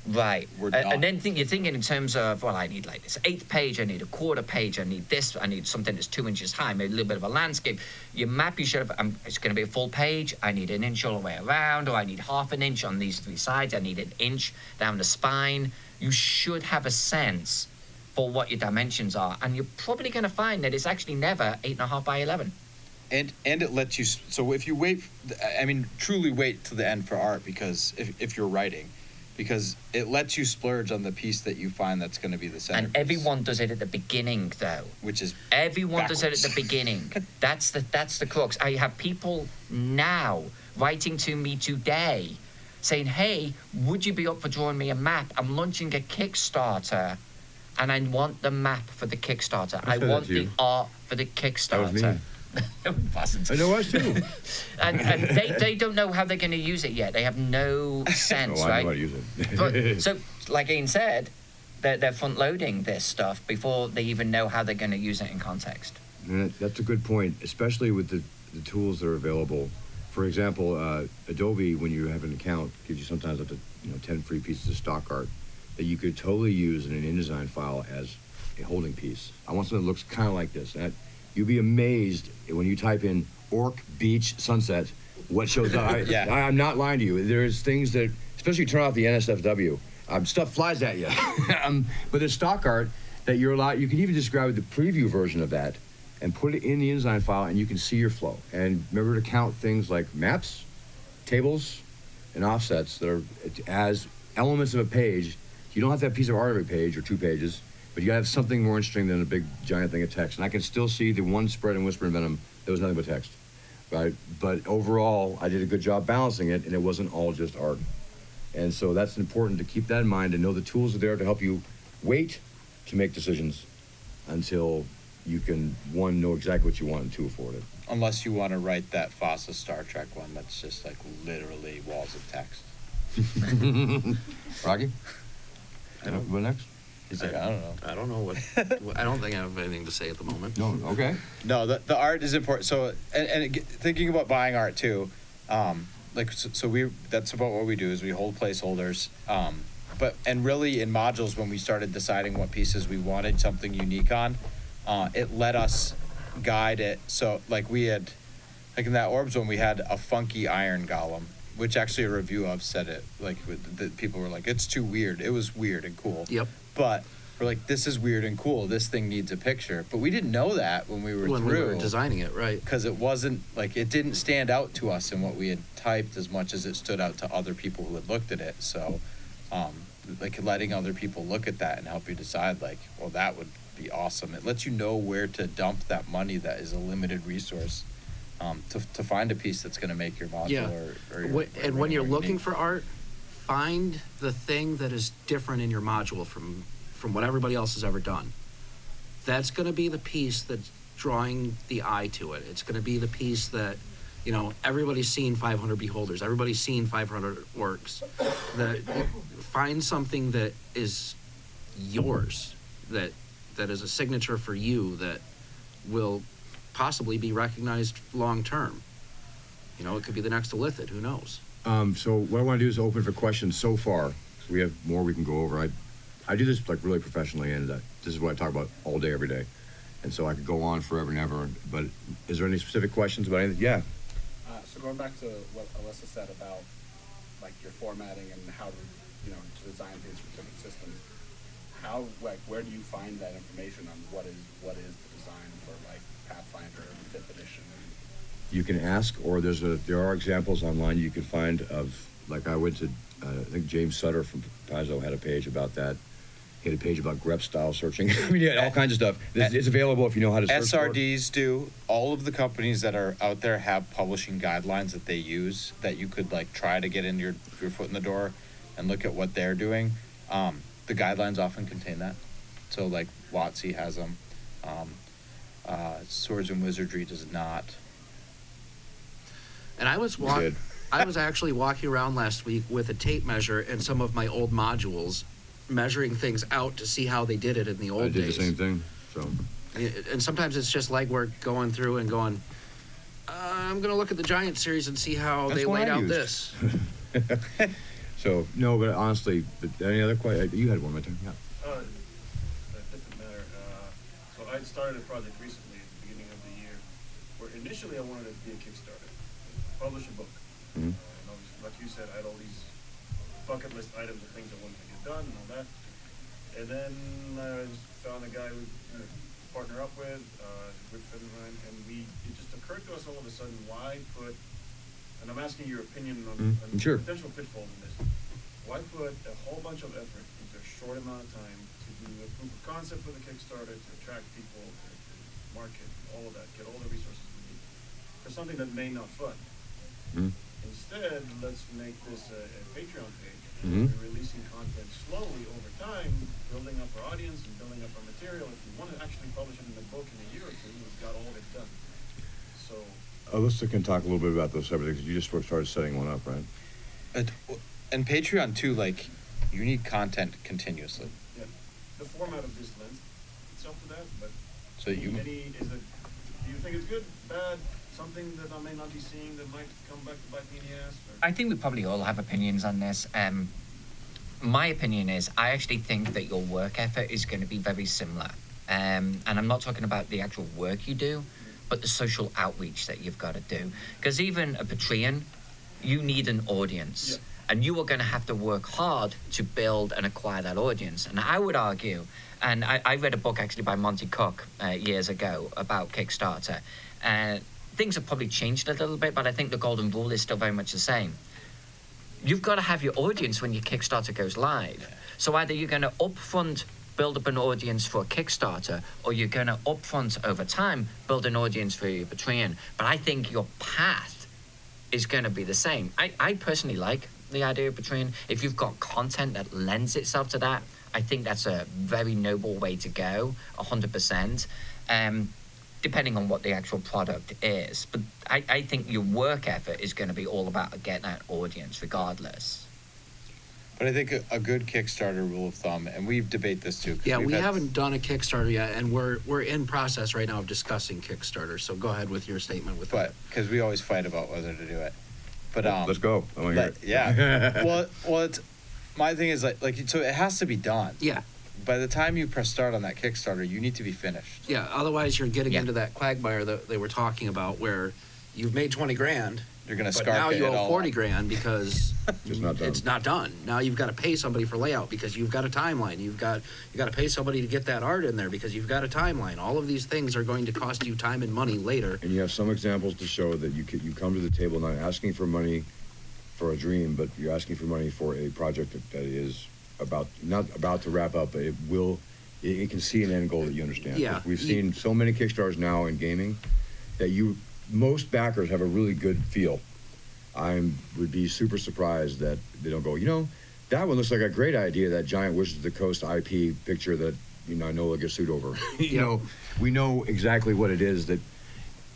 right.
We're done.
And then you're thinking in terms of, I need this 1/8 page, I need a 1/4 page, I need this, I need something that's 2 inches high, maybe a little bit of a landscape. Your map, you should have, it's going to be a full page, I need 1 inch all the way around, or I need 1/2 inch on these 3 sides, I need 1 inch down the spine. You should have a sense for what your dimensions are, and you're probably going to find that it's actually never 8.5 by 11.
And it lets you, so if you wait, truly wait to the end for art, because if you're writing, because it lets you splurge on the piece that you find that's going to be the centerpiece.
And everyone does it at the beginning, though.
Which is
everyone
backwards.
does it at the beginning. That's the crux. I have people now writing to me today saying, hey, would you be up for drawing me a map? I'm launching a Kickstarter, and I want the map for the Kickstarter. I want the art for the Kickstarter.
That was me.
It wasn't.
I know us too.
And they don't know how they're going to use it yet. They have no sense,
I
right?
know how to use it.
But, so, like Ian said, they're front-loading this stuff before they even know how they're going to use it in context.
And that's a good point, especially with the tools that are available. For example, Adobe, when you have an account, gives you sometimes up to 10 free pieces of stock art that you could totally use in an InDesign file as a holding piece. I want something that looks kind of like this. You'd be amazed when you type in Orc Beach Sunset, what shows up. I'm not lying to you. There's things that, especially you turn off the NSFW, stuff flies at you. But there's stock art that you're allowed, you can even just grab the preview version of that and put it in the InDesign file, and you can see your flow. And remember to count things like maps, tables, and offsets that are as elements of a page. You don't have to have a piece of art every page or 2 pages, but you gotta have something more interesting than a big giant thing of text. And I can still see the one spread in Whisper and Venom that was nothing but text, right? But overall, I did a good job balancing it, and it wasn't all just art. And so that's important to keep that in mind and know the tools are there to help you wait to make decisions until you can, one, know exactly what you want, and two, afford it.
Unless you want to write that FOSSA Star Trek one that's just like literally walls of text.
Rocky? What next?
He's like, I don't know.
I don't know what, I don't think I have anything to say at the moment.
No, okay.
No, the art is important. So, thinking about buying art too, that's about what we do is we hold placeholders. And really in modules, when we started deciding what pieces we wanted something unique on, it let us guide it. So like we had, like in that Orbs one, we had a funky iron golem, which actually a review of said it, like the people were like, it's too weird. It was weird and cool.
Yep.
But we're like, this is weird and cool. This thing needs a picture. But we didn't know that when we were
When we were designing it, right.
because it wasn't like it didn't stand out to us in what we had typed as much as it stood out to other people who had looked at it. So, like letting other people look at that and help you decide, like, well, that would be awesome. It lets you know where to dump that money that is a limited resource to find a piece that's going to make your module.
Yeah. And when you're looking for art, find the thing that is different in your module from what everybody else has ever done. That's going to be the piece that's drawing the eye to it. It's going to be the piece that, you know, everybody's seen 500 Beholders. Everybody's seen 500 Works. Find something that is yours, that is a signature for you, that will possibly be recognized long term. You know, it could be the next Elithid, who knows?
So what I want to do is open for questions so far. So we have more we can go over. I do this like really professionally, and this is what I talk about all day, every day. And so I could go on forever and ever. But is there any specific questions about anything? Yeah.
So going back to what Alyssa said about like your formatting and how to, you know, to design things for different systems, how, like, where do you find that information on what is the design for like Pathfinder and 5th edition?
You can ask, or there are examples online you can find of, like I went to, I think James Sutter from Paizo had a page about that. He had a page about grep style searching. I mean, yeah, all kinds of stuff. It's available if you know how to search for it.
SRDs do. All of the companies that are out there have publishing guidelines that they use that you could like try to get in your foot in the door and look at what they're doing. The guidelines often contain that. So like WotC has them. Swords and Wizardry does not.
And I was actually walking around last week with a tape measure and some of my old modules, measuring things out to see how they did it in the old days.
I did the same thing. So.
And sometimes it's just legwork going through and going, I'm going to look at the Giant series and see how they laid out this.
So, no, but honestly, any other questions? You had one, my turn. Yeah.
That doesn't matter. So I started a project recently at the beginning of the year where initially I wanted it to be a Kickstarter, publish a book.
Mm-hmm.
And obviously, like you said, I had all these bucket list items of things I wanted to get done and all that. And then I found a guy we partner up with, a good friend of mine, and it just occurred to us all of a sudden, why put, and I'm asking your opinion on
sure.
potential pitfalls in this, why put a whole bunch of effort into a short amount of time to do a proof of concept for the Kickstarter, to attract people, to market, all of that, get all the resources we need, for something that may not fund.
Mm-hmm.
Instead, let's make this a Patreon page.
Mm-hmm.
We're releasing content slowly over time, building up our audience and building up our material. If we want to actually publish it in a book in a year or two, we've got all of it done. So,
Alyssa can talk a little bit about those separate things. You just started setting one up, right?
And Patreon too, like, you need content continuously.
yeah, the format of this lends itself to that. But
So you.
do you think it's good, bad, something that I may not be seeing that might come back to bite me in the ass? Or?
I think we probably all have opinions on this. My opinion is I actually think that your work effort is going to be very similar. And I'm not talking about the actual work you do, but the social outreach that you've got to do. Because even a Patreon, you need an audience.
Yeah.
And you are going to have to work hard to build and acquire that audience. And I would argue, and I read a book actually by Monty Cook years ago about Kickstarter. Things have probably changed a little bit, but I think the golden rule is still very much the same. you've got to have your audience when your Kickstarter goes live. So either you're going to upfront build up an audience for a Kickstarter, or you're going to upfront over time build an audience for your Patreon. But I think your path is going to be the same. I personally like the idea of Patreon. If you've got content that lends itself to that, I think that's a very noble way to go, 100%, depending on what the actual product is. But I think your work effort is going to be all about getting that audience regardless.
But I think a good Kickstarter rule of thumb, and we debate this too.
Yeah, we haven't done a Kickstarter yet, and we're in process right now of discussing Kickstarter. So go ahead with your statement with
But
that.
because we always fight about whether to do it. But
Let's go. I want to hear
but,
it.
yeah. well, it's my thing is like so it has to be done.
Yeah,
By the time you press start on that Kickstarter, you need to be finished.
yeah. Otherwise, you're getting
Yeah.
into that quagmire that they were talking about, where you've made 20 grand,
You're gonna
but
scarf
now
it
you owe
all
40
up.
grand because
It's not done.
It's not done. Now you've got to pay somebody for layout because you've got a timeline. You got to pay somebody to get that art in there because you've got a timeline. All of these things are going to cost you time and money later.
And you have some examples to show that you come to the table not asking for money for a dream, but you're asking for money for a project that is not about to wrap up, but it can see an end goal that you understand.
Yeah.
We've seen so many Kickstarters now in gaming that most backers have a really good feel. Would be super surprised that they don't go, that one looks like a great idea, that giant Wizards of the Coast IP picture that, I know they'll get sued over. We know exactly what it is that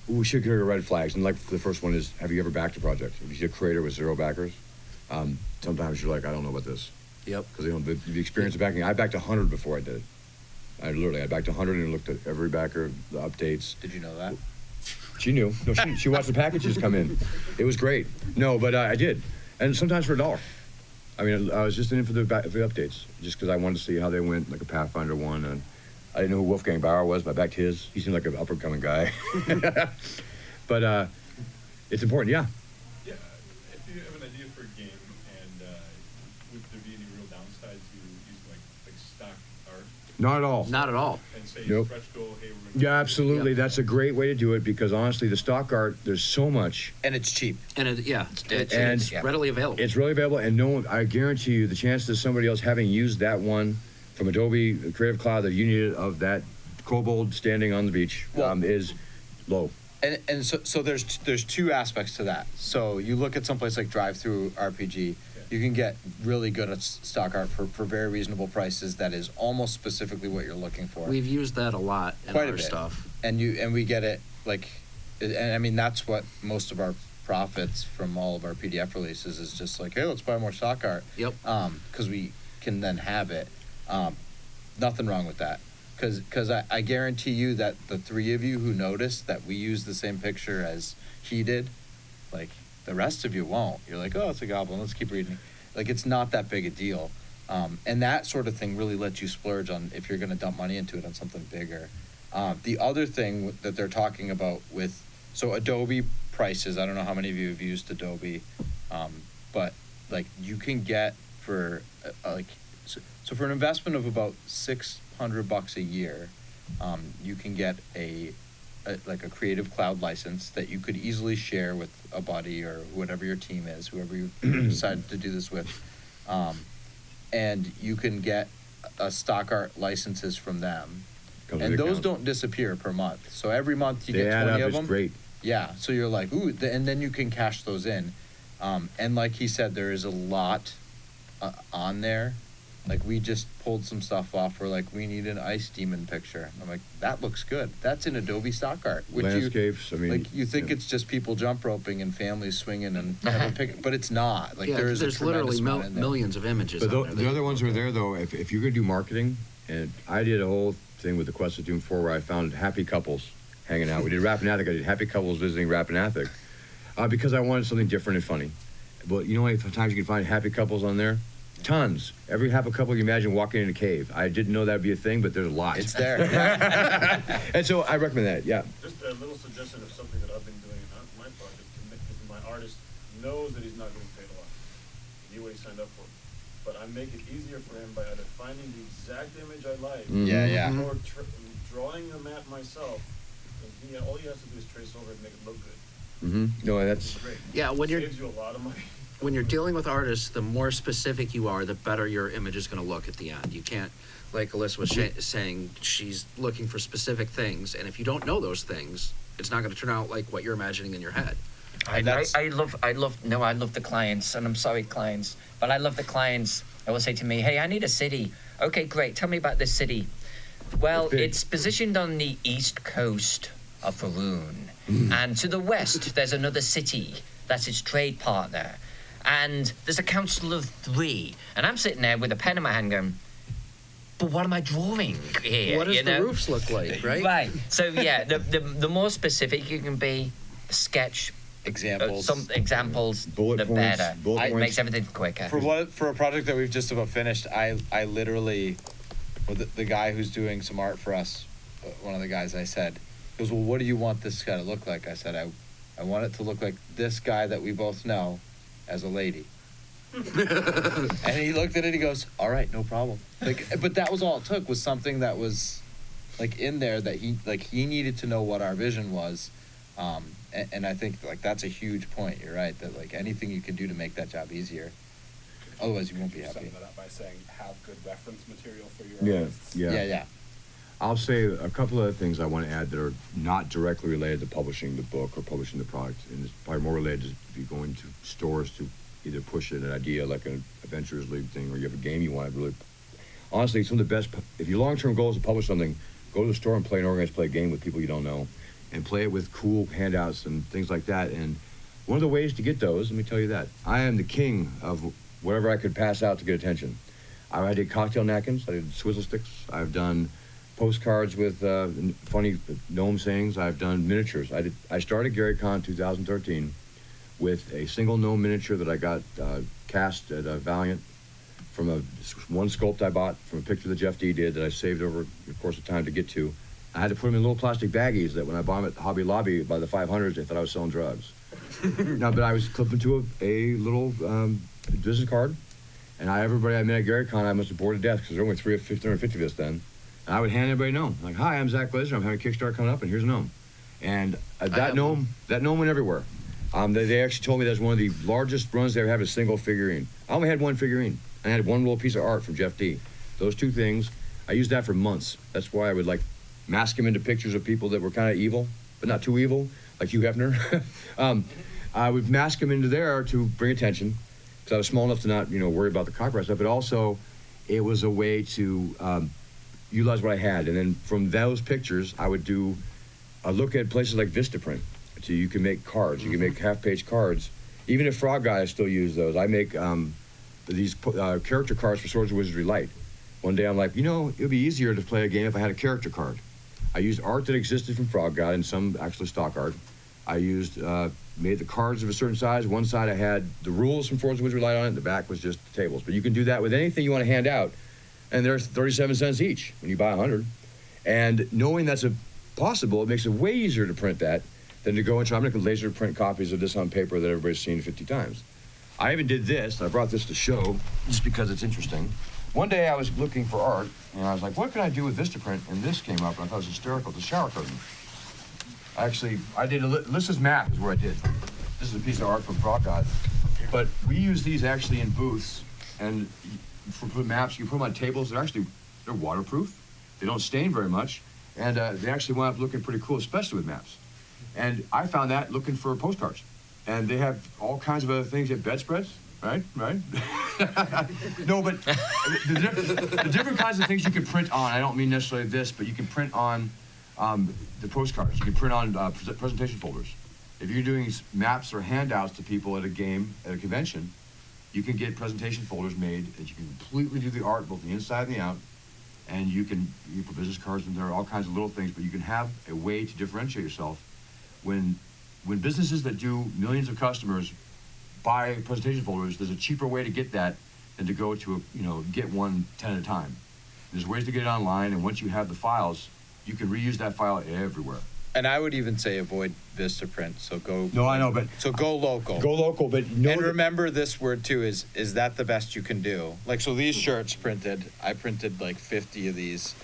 we should consider red flags. And like the first one is, have you ever backed a project? If you see a creator with 0 backers, sometimes you're like, I don't know about this.
Yep.
Because the experience of backing, I backed 100 before I did it. I backed 100 and looked at every backer, the updates.
Did you know that?
She knew. No, she watched the packages come in. It was great. No, but I did. And sometimes for $1. I mean, I was just in for the updates, just because I wanted to see how they went, like a Pathfinder one. And I didn't know who Wolfgang Bauer was, but I backed his. He seemed like an up-and-coming guy. But it's important, yeah.
Yeah, if you have an idea for a game, and would there be any real downside to using like stock art
Not at all.
Not at all.
and say
Nope.
stretch goal, hey, we're gonna
Yeah, absolutely.
Yep.
That's a great way to do it because honestly, the stock art, there's so much.
And it's cheap.
And it's
And-
readily available.
It's really available, and I guarantee you, the chances of somebody else having used that one from Adobe Creative Cloud, the unit of that kobold standing on the beach,
Well-
is low.
And so there's two aspects to that. So you look at someplace like Drive-Thru RPG, you can get really good at stock art for very reasonable prices. That is almost specifically what you're looking for.
We've used that a lot in
Quite a
our
bit.
stuff.
And we get it and I mean that's what most of our profits from all of our PDF releases is just like, hey, let's buy more stock art.
Yep.
Because we can then have it. Nothing wrong with that. Because I guarantee you that the 3 of you who noticed that we used the same picture as he did, like the rest of you won't. You're like, oh, it's a goblin. Let's keep reading. Like it's not that big a deal. And that sort of thing really lets you splurge on if you're going to dump money into it on something bigger. The other thing that they're talking about so Adobe prices, I don't know how many of you have used Adobe, but like you can get for so for an investment of about $600 a year, you can get a Creative Cloud license that you could easily share with a buddy or whatever your team is, whoever you decide to do this with. And you can get stock art licenses from them.
Comes
And
with
those
account.
don't disappear per month. So every month you
They
get
add
20
up,
of them.
it's great.
Yeah, so you're like, ooh, and then you can cash those in. And like he said, there is a lot on there. Like we just pulled some stuff off where like we need an ice demon picture. I'm like, that looks good. That's in Adobe stock art.
Landscapes, I mean.
Like you think
yeah.
it's just people jump roping and families swinging and have a pic, but it's not. Like
Yeah,
there is a
there's literally
tremendous amount in there.
millions of images.
But
on there
the
that-
other ones are there, though, if you're going to do marketing, and I did a whole thing with the Quest of Doom 4 where I found happy couples hanging out. We did Rappahannock. I did happy couples visiting Rappahannock because I wanted something different and funny. But you know how many times you can find happy couples on there? Tons. Every happy couple you imagine walking in a cave. I didn't know that would be a thing, but there's a lot.
It's there. Yeah.
And so I recommend that, yeah.
Just a little suggestion of something that I've been doing on my project to make, because my artist knows that he's not getting paid a lot. He knew what he signed up for. But I make it easier for him by either finding the exact image I like,
Yeah.
or drawing the map myself. And all he has to do is trace over it and make it look good.
No, that's
It's great.
Yeah, when you're
Saves you a lot of money.
when you're dealing with artists, the more specific you are, the better your image is going to look at the end. You can't, like Alyssa was saying, she's looking for specific things, and if you don't know those things, it's not going to turn out like what you're imagining in your head.
I love the clients, and I'm sorry, clients, but I love the clients that will say to me, hey, I need a city. Okay, great. Tell me about this city. Well, it's positioned on the east coast of Faroon. And to the west, there's another city that's its trade partner. And there's a council of 3. And I'm sitting there with a pen in my hand going, but what am I drawing here?
What does the roofs look like, right?
Right. So, yeah, the more specific you can be, sketch,
Examples.
some examples,
Bullet
the
points,
better.
bullet
It
points.
makes everything quicker.
For a project that we've just about finished, I literally, with the guy who's doing some art for us, one of the guys, I said, he goes, well, what do you want this guy to look like? I said, I want it to look like this guy that we both know as a lady. And he looked at it, he goes, all right, no problem. Like, but that was all it took, was something that was like in there that he needed to know what our vision was. And I think like that's a huge point. You're right, that like anything you can do to make that job easier, otherwise you won't be
Sum
happy.
that up by saying have good reference material for your artists.
Yeah.
I'll say a couple of things I want to add that are not directly related to publishing the book or publishing the product, and it's probably more related to if you're going to stores to either push an idea like an Adventurers League thing, or you have a game you want to really. Honestly, some of the best. If your long-term goal is to publish something, go to the store and play an organized play game with people you don't know, and play it with cool handouts and things like that. And one of the ways to get those, let me tell you that, I am the king of whatever I could pass out to get attention. I did cocktail napkins, I did swizzle sticks, I've done postcards with funny gnome sayings, I've done miniatures. I started GaryCon 2013 with a single gnome miniature that I got cast at Valiant from one sculpt I bought from a picture that Jeff D did that I saved over the course of time to get to. I had to put them in little plastic baggies that when I bought them at Hobby Lobby by the 500s, they thought I was selling drugs. No, but I was clipping to a little business card, and everybody I met at GaryCon, I must have bored to death because there were only 350 of us then. And I would hand everybody a gnome. Like, hi, I'm Zach Glazar. I'm having a Kickstarter coming up, and here's a gnome. And that gnome went everywhere. They actually told me that's one of the largest runs they ever had a single figurine. I only had one figurine. I had one little piece of art from Jeff D. Those two things, I used that for months. That's why I would like mask him into pictures of people that were kind of evil, but not too evil, like Hugh Hefner. I would mask him into there to bring attention, because I was small enough to not, worry about the copyright stuff, but also it was a way to utilize what I had. And then from those pictures, I would do a look at places like Vistaprint. So you can make cards, you can make half-page cards. Even if Frog Guy, I still use those. I make these character cards for Swords of Wizardry Light. One day I'm like, it would be easier to play a game if I had a character card. I used art that existed from Frog God and some actually stock art. I made the cards of a certain size. One side I had the rules from Swords of Wizardry Light on it, the back was just the tables. But you can do that with anything you want to hand out, and they're 37 cents each when you buy 100. And knowing that's possible, it makes it way easier to print that than to go and try to laser print copies of this on paper that everybody's seen 50 times. I even did this. I brought this to show just because it's interesting. One day I was looking for art, and I was like, what can I do with Vistaprint? And this came up, and I thought it was hysterical. The shower curtain. I did Alyssa's map is where I did. This is a piece of art from Frog God. But we use these actually in booths, and for maps, you put them on tables. They're waterproof. They don't stain very much, and they actually wind up looking pretty cool, especially with maps. And I found that looking for postcards. And they have all kinds of other things at bedspreads, right? No, but the different kinds of things you can print on, I don't mean necessarily this, but you can print on the postcards. You can print on presentation folders. If you're doing maps or handouts to people at a game, at a convention, you can get presentation folders made that you can completely do the art, both the inside and the out, and you put business cards in there, all kinds of little things, but you can have a way to differentiate yourself. When businesses that do millions of customers buy presentation folders, there's a cheaper way to get that than to go to get one 10 at a time. There's ways to get it online, and once you have the files, you can reuse that file everywhere.
And I would even say avoid Vistaprint. So go.
No, I know, but
so go local.
Go local, but
and remember this word too: is that the best you can do? Like, so these shirts printed. I printed like 50 of these,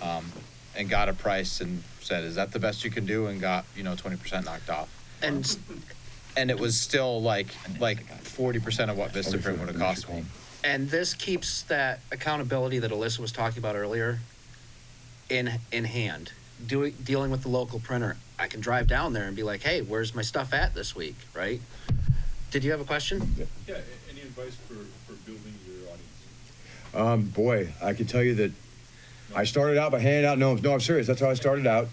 and got a price and said, "Is that the best you can do?" And got 20% knocked off.
And
and it was still like 40% of what Vistaprint would have cost me.
And this keeps that accountability that Alyssa was talking about earlier in hand. Dealing with the local printer, I can drive down there and be like, hey, where's my stuff at this week, right? Did you have a question?
Yeah, any advice for building your audience?
Boy, I can tell you that I started out by handing out gnomes. No, I'm serious. That's how I started out.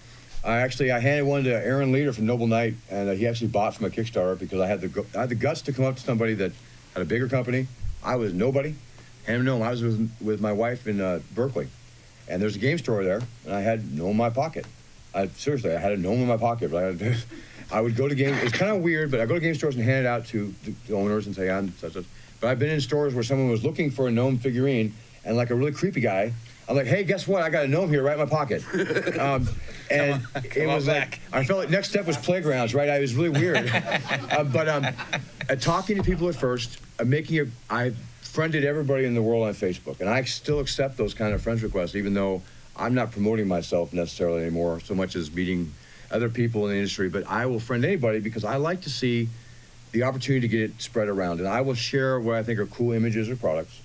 I handed one to Aaron Leader from Noble Knight, and he actually bought from a Kickstarter because I had the guts to come up to somebody that had a bigger company. I was nobody. Handed him a gnome. I was with my wife in Berkeley, and there's a game store there, and I had a gnome in my pocket. Seriously, I had a gnome in my pocket. But I would go to game. It's kind of weird, but I go to game stores and hand it out to the owners and say, I'm such. But I've been in stores where someone was looking for a gnome figurine, and like a really creepy guy, I'm like, hey, guess what? I got a gnome here right in my pocket. And it was like, I felt like next step was playgrounds, right? I was really weird. Talking to people at first, I friended everybody in the world on Facebook, and I still accept those kind of friends requests, even though I'm not promoting myself necessarily anymore so much as meeting other people in the industry. But I will friend anybody because I like to see the opportunity to get it spread around. And I will share what I think are cool images or products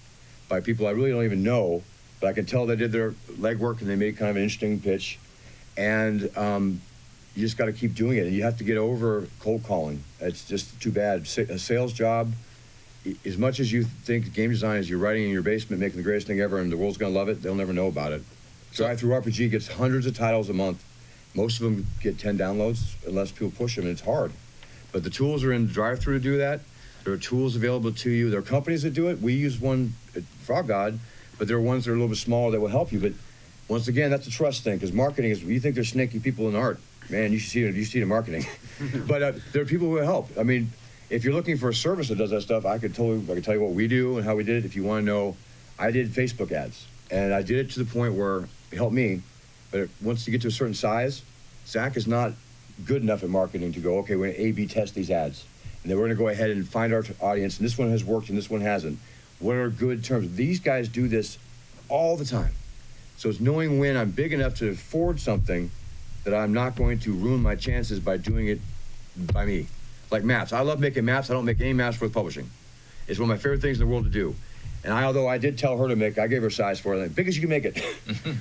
by people I really don't even know, but I can tell they did their legwork and they made kind of an interesting pitch. And you just got to keep doing it. And you have to get over cold calling. It's just too bad. A sales job, as much as you think game design is you're writing in your basement, making the greatest thing ever, and the world's going to love it, they'll never know about it. Drive-Through RPG gets hundreds of titles a month. Most of them get 10 downloads unless people push them, and it's hard. But the tools are in Drive-Through to do that. There are tools available to you. There are companies that do it. We use one at Frog God, but there are ones that are a little bit smaller that will help you. But once again, that's a trust thing, because marketing is, you think there's snaky people in art. Man, you should see it. You see it in marketing. But there are people who will help. I mean, if you're looking for a service that does that stuff, I could tell you what we do and how we did it. If you want to know, I did Facebook ads, and I did it to the point where it helped me. But once you get to a certain size, Zach is not good enough at marketing to go, okay, we're going to A/B test these ads. And then we're going to go ahead and find our audience, and this one has worked and this one hasn't. What are good terms? These guys do this all the time. So it's knowing when I'm big enough to afford something that I'm not going to ruin my chances by doing it by me. Like maps. I love making maps. I don't make any maps worth publishing. It's one of my favorite things in the world to do. And although I did tell her to make, I gave her a size for it, like, big as you can make it.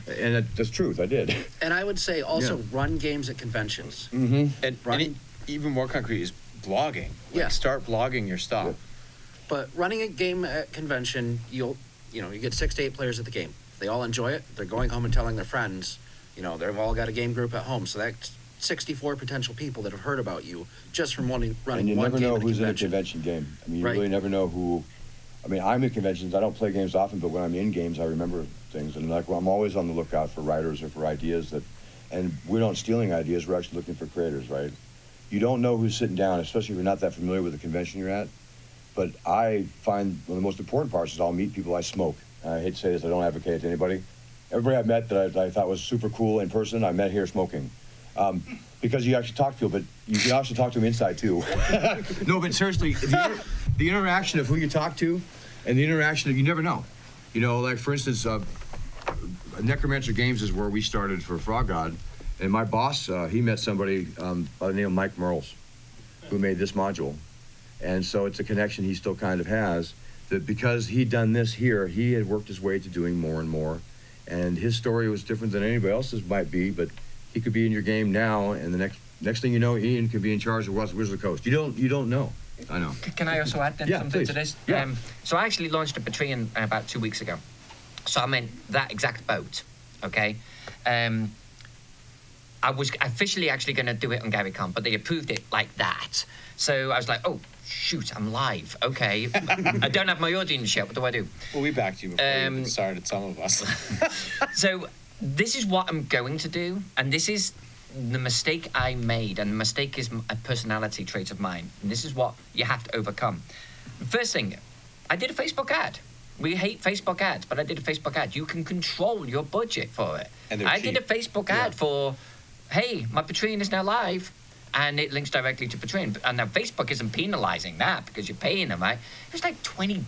And that's truth, I did.
And I would say also run games at conventions.
Mm-hmm.
And even more concrete is blogging. Start blogging your stuff.
Yeah.
But running a game at convention, you get 6 to 8 players at the game. If they all enjoy it, they're going home and telling their friends. They've all got a game group at home. So that's 64 potential people that have heard about you just from running one game.
And you never know who's in a
convention.
convention game. I mean, you really never know who. I mean, I'm at conventions. I don't play games often, but when I'm in games, I remember things. And I'm always on the lookout for writers or for ideas and we're not stealing ideas. We're actually looking for creators, right? You don't know who's sitting down, especially if you're not that familiar with the convention you're at. But I find one of the most important parts is I'll meet people I smoke. I hate to say this, I don't advocate it to anybody. Everybody I've met that I thought was super cool in person, I met here smoking. Because you actually talk to people, but you can also talk to them inside too. No, but seriously, the interaction of who you talk to and the interaction of, you never know. Like for instance, Necromancer Games is where we started for Frog God. And my boss, he met somebody by the name of Mike Merles, who made this module. And so it's a connection he still kind of has, that because he'd done this here, he had worked his way to doing more and more. And his story was different than anybody else's might be, but he could be in your game now, and the next thing you know, Ian could be in charge of Wizard of the Coast. You don't know. I know.
Can I also add something
please.
to this?
Yeah.
So I actually launched a Patreon about 2 weeks ago. So I'm in that exact boat, okay? I was officially actually going to do it on GaryCon, but they approved it like that. So I was like, oh, shoot, I'm live. Okay. I don't have my audience yet. What do I do?
Well, we backed you before you even started, some of us.
So this is what I'm going to do, and this is the mistake I made, and the mistake is a personality trait of mine, and this is what you have to overcome. First thing, I did a Facebook ad. We hate Facebook ads, but I did a Facebook ad. You can control your budget for it.
And
I did a Facebook ad for, hey, my Patreon is now live, and it links directly to Patreon. And now Facebook isn't penalizing that because you're paying them, right? It was like $20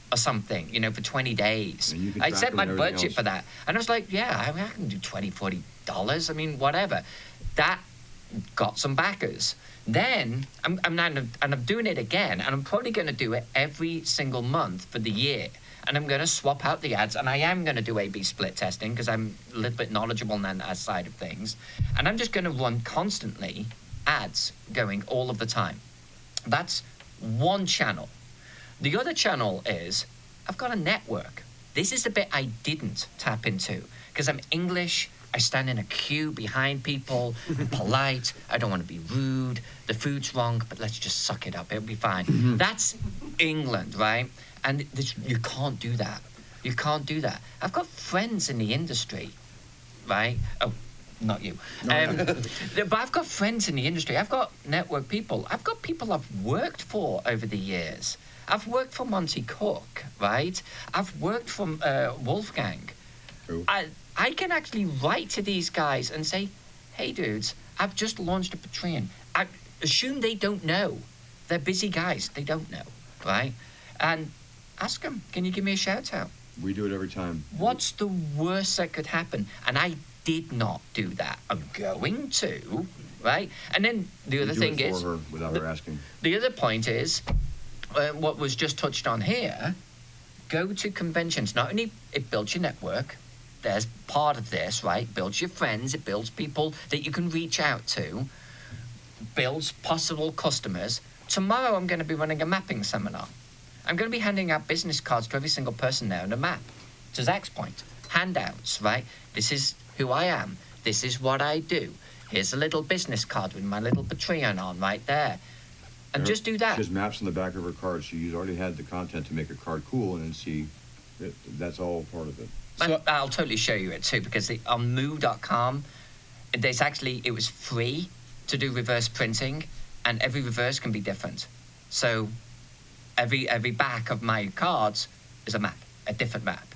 or something, for 20 days. I set my budget for that. And I was like, yeah, I can do $20, $40. I mean, whatever. That got some backers. Then I'm doing it again, and I'm probably going to do it every single month for the year. And I'm going to swap out the ads, and I am going to do A/B split testing because I'm a little bit knowledgeable on that side of things. And I'm just going to run constantly ads going all of the time. That's one channel. The other channel is I've got a network. This is the bit I didn't tap into because I'm English. I stand in a queue behind people. I'm polite. I don't want to be rude. The food's wrong, but let's just suck it up. It'll be fine. That's England, right? And you can't do that. You can't do that. I've got friends in the industry, right? Oh, not you. But I've got friends in the industry. I've got network people. I've got people I've worked for over the years. I've worked for Monty Cook, right? I've worked for Wolfgang.
True.
I can actually write to these guys and say, hey, dudes, I've just launched a Patreon. I assume they don't know. They're busy guys. They don't know, right? And ask them, can you give me a shout out?
We do it every time.
What's the worst that could happen? And I did not do that. I'm going to, right? And then the other thing is,
her without her asking.
The other point is, what was just touched on here, go to conventions. Not only it builds your network, there's part of this, right? Builds your friends, it builds people that you can reach out to, builds possible customers. Tomorrow I'm going to be running a mapping seminar. I'm going to be handing out business cards to every single person there on a map. To Zach's point, handouts, right? This is who I am. This is what I do. Here's a little business card with my little Patreon on right there. And just do that.
She has maps on the back of her card. She's already had the content to make a card cool, and then that's all part of it.
So, I'll totally show you it too, because on moo.com, it was free to do reverse printing, and every reverse can be different. So every back of my cards is a map, a different map.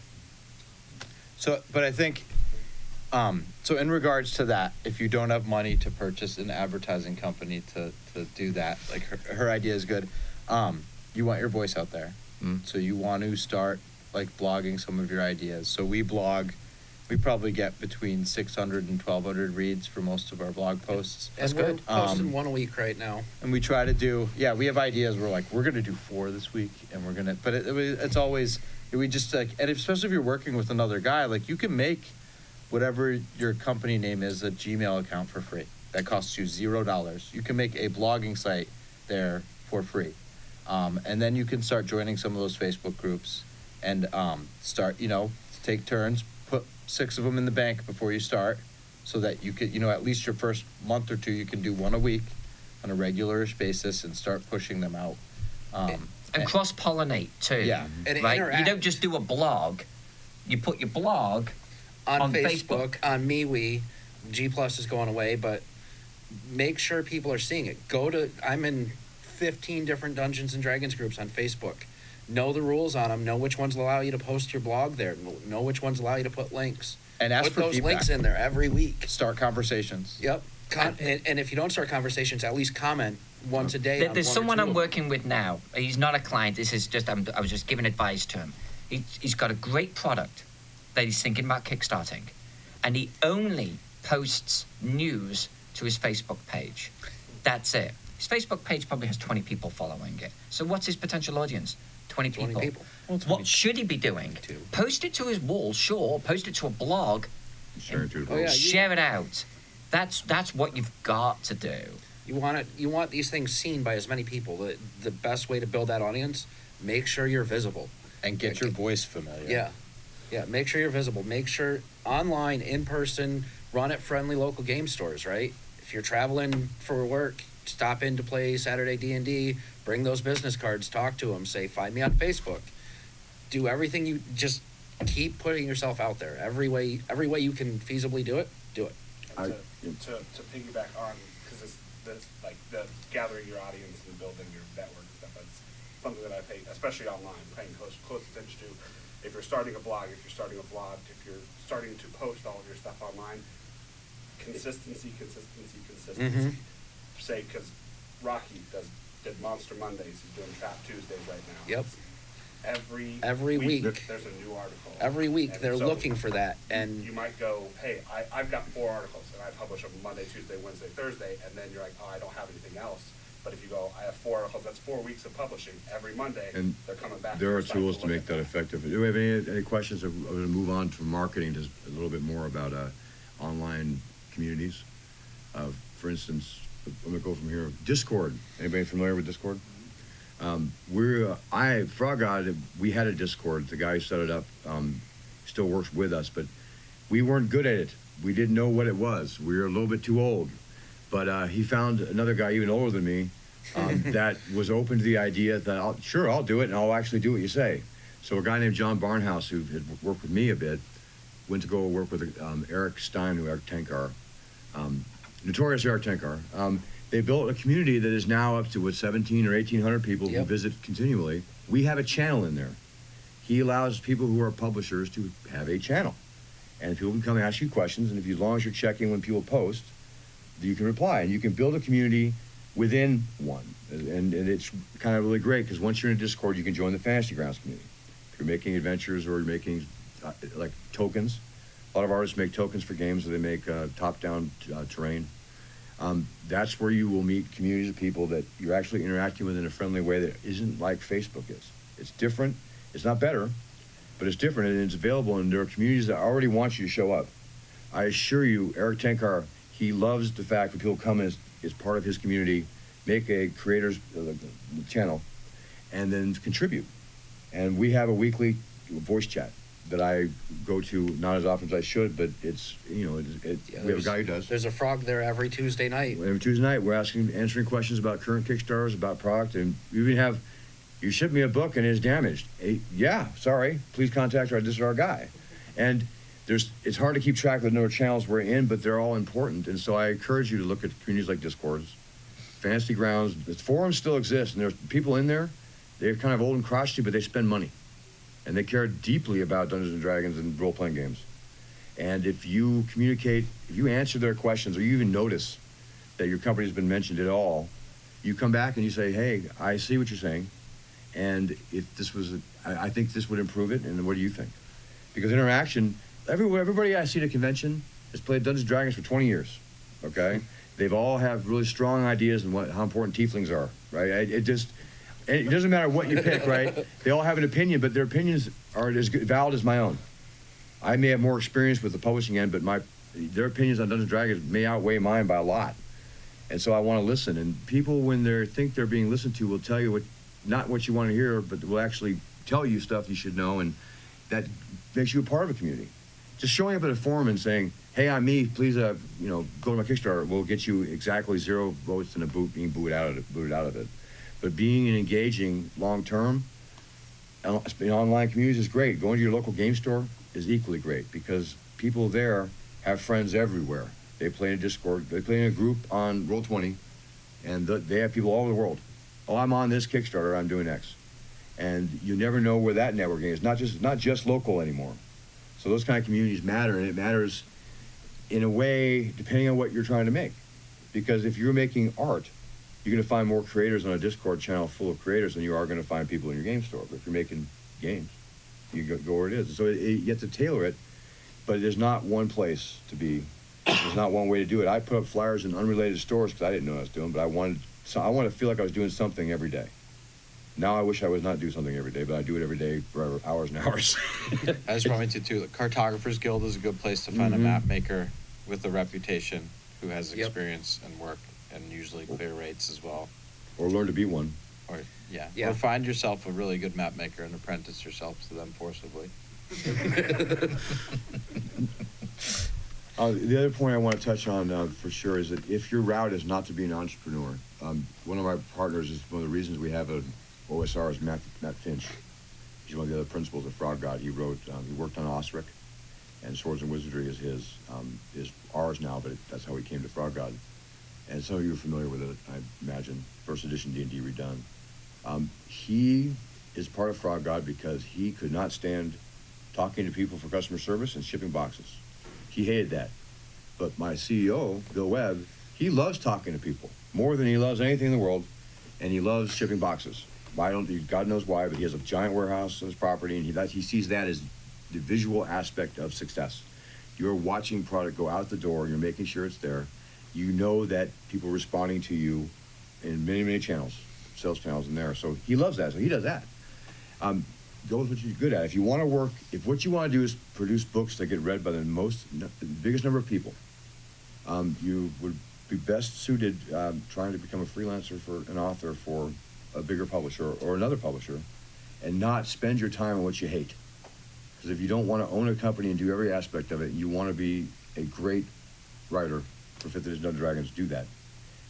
So, but I think, so in regards to that, if you don't have money to purchase an advertising company to do that, like her idea is good. You want your voice out there. So you want to start like blogging some of your ideas. So we blog, we probably get between 600 and 1,200 reads for most of our blog posts.
That's good. Posting one a week right now.
And we try to do, we have ideas. We're like, we're going to do 4 this week, and we're going to, but it's always, we just like, and especially if you're working with another guy, like you can make whatever your company name is a Gmail account for free. That costs you $0. You can make a blogging site there for free. And then you can start joining some of those Facebook groups and start, take turns, put 6 of them in the bank before you start so that you could, at least your first month or 2, you can do 1 a week on a regular-ish basis and start pushing them out.
And cross-pollinate too.
Yeah.
And
right?
interact.
You don't just do a blog. You put your blog
on Facebook, on MeWe. G+ is going away, but make sure people are seeing it. I'm in 15 different Dungeons and Dragons groups on Facebook. Know the rules on them. Know which ones allow you to post your blog there. Know which ones allow you to put links.
And ask
put
for
those
feedback.
links in there every week.
Start conversations.
Yep. And if you don't start conversations, at least comment once a day.
There's
on
someone
1 or 2
I'm
of them.
working with now. He's not a client. This is just I was just giving advice to him. He's got a great product that he's thinking about kickstarting, and he only posts news to his Facebook page. That's it. His Facebook page probably has 20 people following it. So what's his potential audience? 20 people. What should he be doing?
2.
Post it to his wall, sure. Post it to a blog.
Share it to
Oh, yeah,
Share it out. That's what you've got to do.
You want these things seen by as many people. The best way to build that audience, make sure you're visible.
And get your voice familiar.
Yeah, make sure you're visible. Make sure online, in person, run at friendly local game stores, right? If you're traveling for work, stop in to play Saturday D&D, bring those business cards, talk to them, say, find me on Facebook. Do everything you just keep putting yourself out there. Every way you can feasibly do it, do it.
And to piggyback on, because this like the gathering your audience and building your network and stuff, that's something that I pay, especially online, paying close attention to. If you're starting a blog, if you're starting a vlog, if you're starting to post all of your stuff online, consistency. Say, because Rocky did Monster Mondays, he's doing Trap Tuesdays right now.
Yep. Every week.
There's a new article.
Every week,
And
they're
so
looking for that, and
you might go, hey, I've got 4 articles, and I publish them Monday, Tuesday, Wednesday, Thursday, and then you're like, oh, I don't have anything else. But if you go, I have 4 articles, that's 4 weeks of publishing. Every Monday,
And
they're coming back.
there are
to your site
tools to
look
make
at
that effective. Do we have any questions? I'm going to move on to marketing, just a little bit more about online communities. For instance, I'm going to go from here. Discord. Anybody familiar with Discord? Frog God, we had a Discord. The guy who set it up still works with us, but we weren't good at it. We didn't know what it was. We were a little bit too old. But he found another guy even older than me that was open to the idea that I'll do it, and I'll actually do what you say. So a guy named John Barnhouse, who had worked with me a bit, went to go work with Eric Stein, Eric Tenkar, notorious Eric Tenkar. They built a community that is now up to 17 or 1,800 people who visit continually. We have a channel in there. He allows people who are publishers to have a channel, and people can come and ask you questions. And as long as you're checking when people post, you can reply, and you can build a community within one. And it's kind of really great because once you're in Discord, you can join the Fantasy Grounds community. If you're making adventures or you're making like tokens, a lot of artists make tokens for games, so they make top-down terrain. That's where you will meet communities of people that you're actually interacting with in a friendly way that isn't like Facebook is. It's different. It's not better, but it's different, and it's available, and there are communities that already want you to show up. I assure you, Eric Tenkar, he loves the fact that people come as part of his community, make a creator's channel, and then contribute. And we have a weekly voice chat that I go to not as often as I should, but it's, we have a guy who does.
There's a frog there every Tuesday night.
Every Tuesday night, we're answering questions about current Kickstarters, about product, and we even have, you shipped me a book and it's damaged. Hey, yeah, sorry, please contact our guy. And it's hard to keep track of the number of channels we're in, but they're all important. And so I encourage you to look at communities like Discords, Fantasy Grounds. The forums still exist, and there's people in there. They're kind of old and crotchety, but they spend money. And they care deeply about Dungeons and Dragons and role-playing games. And if you communicate, if you answer their questions, or you even notice that your company has been mentioned at all, you come back and you say, hey, I see what you're saying. And if this was, I think this would improve it, and what do you think? Because interaction, everybody I see at a convention has played Dungeons and Dragons for 20 years, okay? They've all have really strong ideas on how important tieflings are, right? It doesn't matter what you pick, right? They all have an opinion, but their opinions are as valid as my own. I may have more experience with the publishing end, but their opinions on Dungeons and Dragons may outweigh mine by a lot. And so I want to listen. And people, when they think they're being listened to, will tell you not what you want to hear, but will actually tell you stuff you should know, and that makes you a part of a community. Just showing up at a forum and saying, hey, I'm me, please go to my Kickstarter, will get you exactly 0 votes and being booted out of it. But being and engaging long-term in online communities is great. Going to your local game store is equally great because people there have friends everywhere. They play in a Discord, they play in a group on Roll20, and they have people all over the world. Oh, I'm on this Kickstarter, I'm doing X. And you never know where that networking is, not just local anymore. So those kind of communities matter, and it matters in a way depending on what you're trying to make. Because if you're making art, you're going to find more creators on a Discord channel full of creators than you are going to find people in your game store. But if you're making games, you go where it is. So you have to tailor it, but there's not one place to be. There's not one way to do it. I put up flyers in unrelated stores because I didn't know what I was doing, but I wanted to feel like I was doing something every day. Now I wish I was not doing something every day, but I do it every day for hours and hours.
I just want to too. The Cartographers Guild is a good place to find a map maker with a reputation who has experience and work, and usually clear rates as well.
Or learn to be one.
Or or find yourself a really good map maker and apprentice yourself to them forcibly.
The other point I want to touch on for sure is that if your route is not to be an entrepreneur, one of our partners is one of the reasons we have an OSR is Matt Finch. He's one of the other principals of Frog God. He worked on Osric, and Swords and Wizardry is is ours now, but that's how he came to Frog God. And some of you are familiar with it, I imagine. First edition D&D redone. He is part of Frog God because he could not stand talking to people for customer service and shipping boxes. He hated that. But my CEO, Bill Webb, he loves talking to people more than he loves anything in the world, and he loves shipping boxes. God knows why, but he has a giant warehouse on his property, and he sees that as the visual aspect of success. You're watching product go out the door, you're making sure it's there. You know that people are responding to you in many, many channels, sales channels in there. So he loves that, so he does that. Go with what you're good at. If you want to work, if what you want to do is produce books that get read by the biggest number of people, you would be best suited trying to become a freelancer for an author for a bigger publisher or another publisher, and not spend your time on what you hate. Because if you don't want to own a company and do every aspect of it, you want to be a great writer for 5th edition Dungeons & Dragons, do that.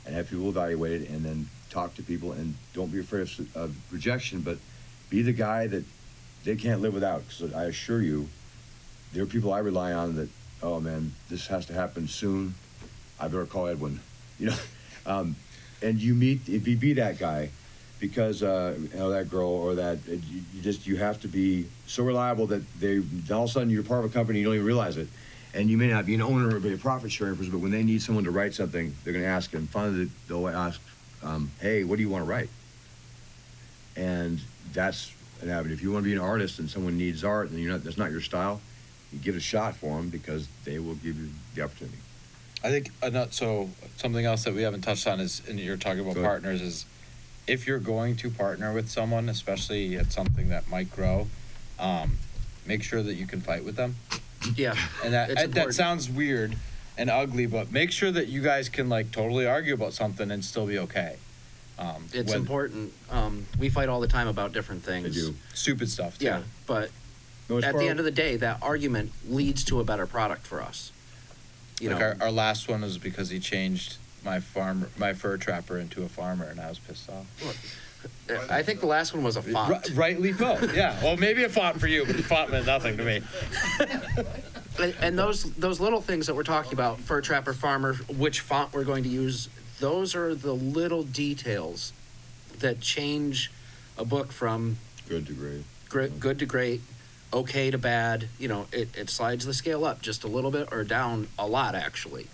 And have people evaluate it, and then talk to people, and don't be afraid of rejection, but be the guy that they can't live without. Because I assure you, there are people I rely on that, oh man, this has to happen soon. I better call Edwin, you know. And you be that guy, because that girl or that you have to be so reliable that all of a sudden you're part of a company, you don't even realize it, and you may not be an owner or be a profit sharing person, but when they need someone to write something, they're going to ask, and finally they'll ask, hey, what do you want to write? And that's an avenue. If you want to be an artist and someone needs art and that's not your style, you give it a shot for them, because they will give you the opportunity.
I think so. Something else that we haven't touched on is, and you're talking about partners, is if you're going to partner with someone, especially at something that might grow, make sure that you can fight with them.
Yeah,
And that sounds weird and ugly, but make sure that you guys can like totally argue about something and still be okay.
It's important. We fight all the time about different things.
I do.
Stupid stuff too.
Yeah, but at the end of the day, that argument leads to a better product for us.
Our last one was because he changed my fur trapper into a farmer, and I was pissed off.
I think the last one was a font.
Rightly so. Yeah. Well, maybe a font for you, but the font meant nothing to me.
And those little things that we're talking about, fur trapper, farmer, which font we're going to use, those are the little details that change a book from
Good to great.
good to great, okay to bad. It slides the scale up just a little bit or down a lot, actually.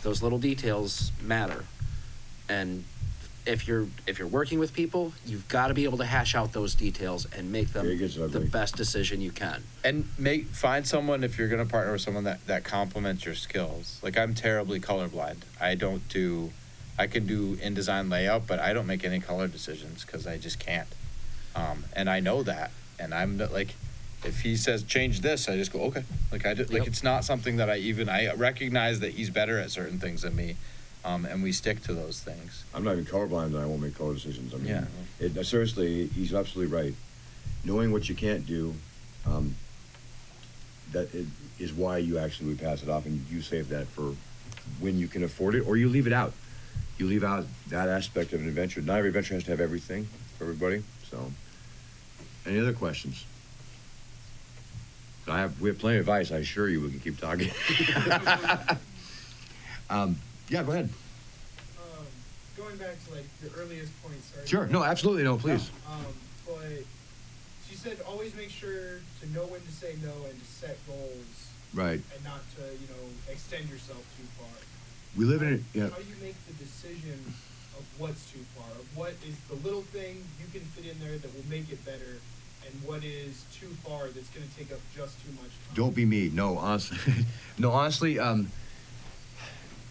Those little details matter. And if you're working with people, you've got to be able to hash out those details and make them the best decision you can.
And find someone, if you're going to partner with someone that complements your skills. Like, I'm terribly colorblind. I can do InDesign layout, but I don't make any color decisions because I just can't. And I know that. And I'm like, if he says change this, I just go, okay. Like it's not something that I recognize that he's better at certain things than me. And we stick to those things.
I'm not even colorblind, and I won't make color decisions. I mean,
yeah.
Seriously, he's absolutely right. Knowing what you can't do, is why you actually would pass it off, and you save that for when you can afford it, or you leave it out. You leave out that aspect of an adventure. Not every adventure has to have everything for everybody. So, any other questions? We have plenty of advice. I assure you, we can keep talking. Yeah, go ahead.
Going back to like the earliest point, sorry.
Sure. No, absolutely. No, please.
But she said always make sure to know when to say no and to set goals.
Right.
And not to, extend yourself too far.
We live in it. Yeah.
How do you make the decision of what's too far? Of what is the little thing you can fit in there that will make it better, and what is too far that's going to take up just too much time?
Don't be me. No, honestly. Honestly,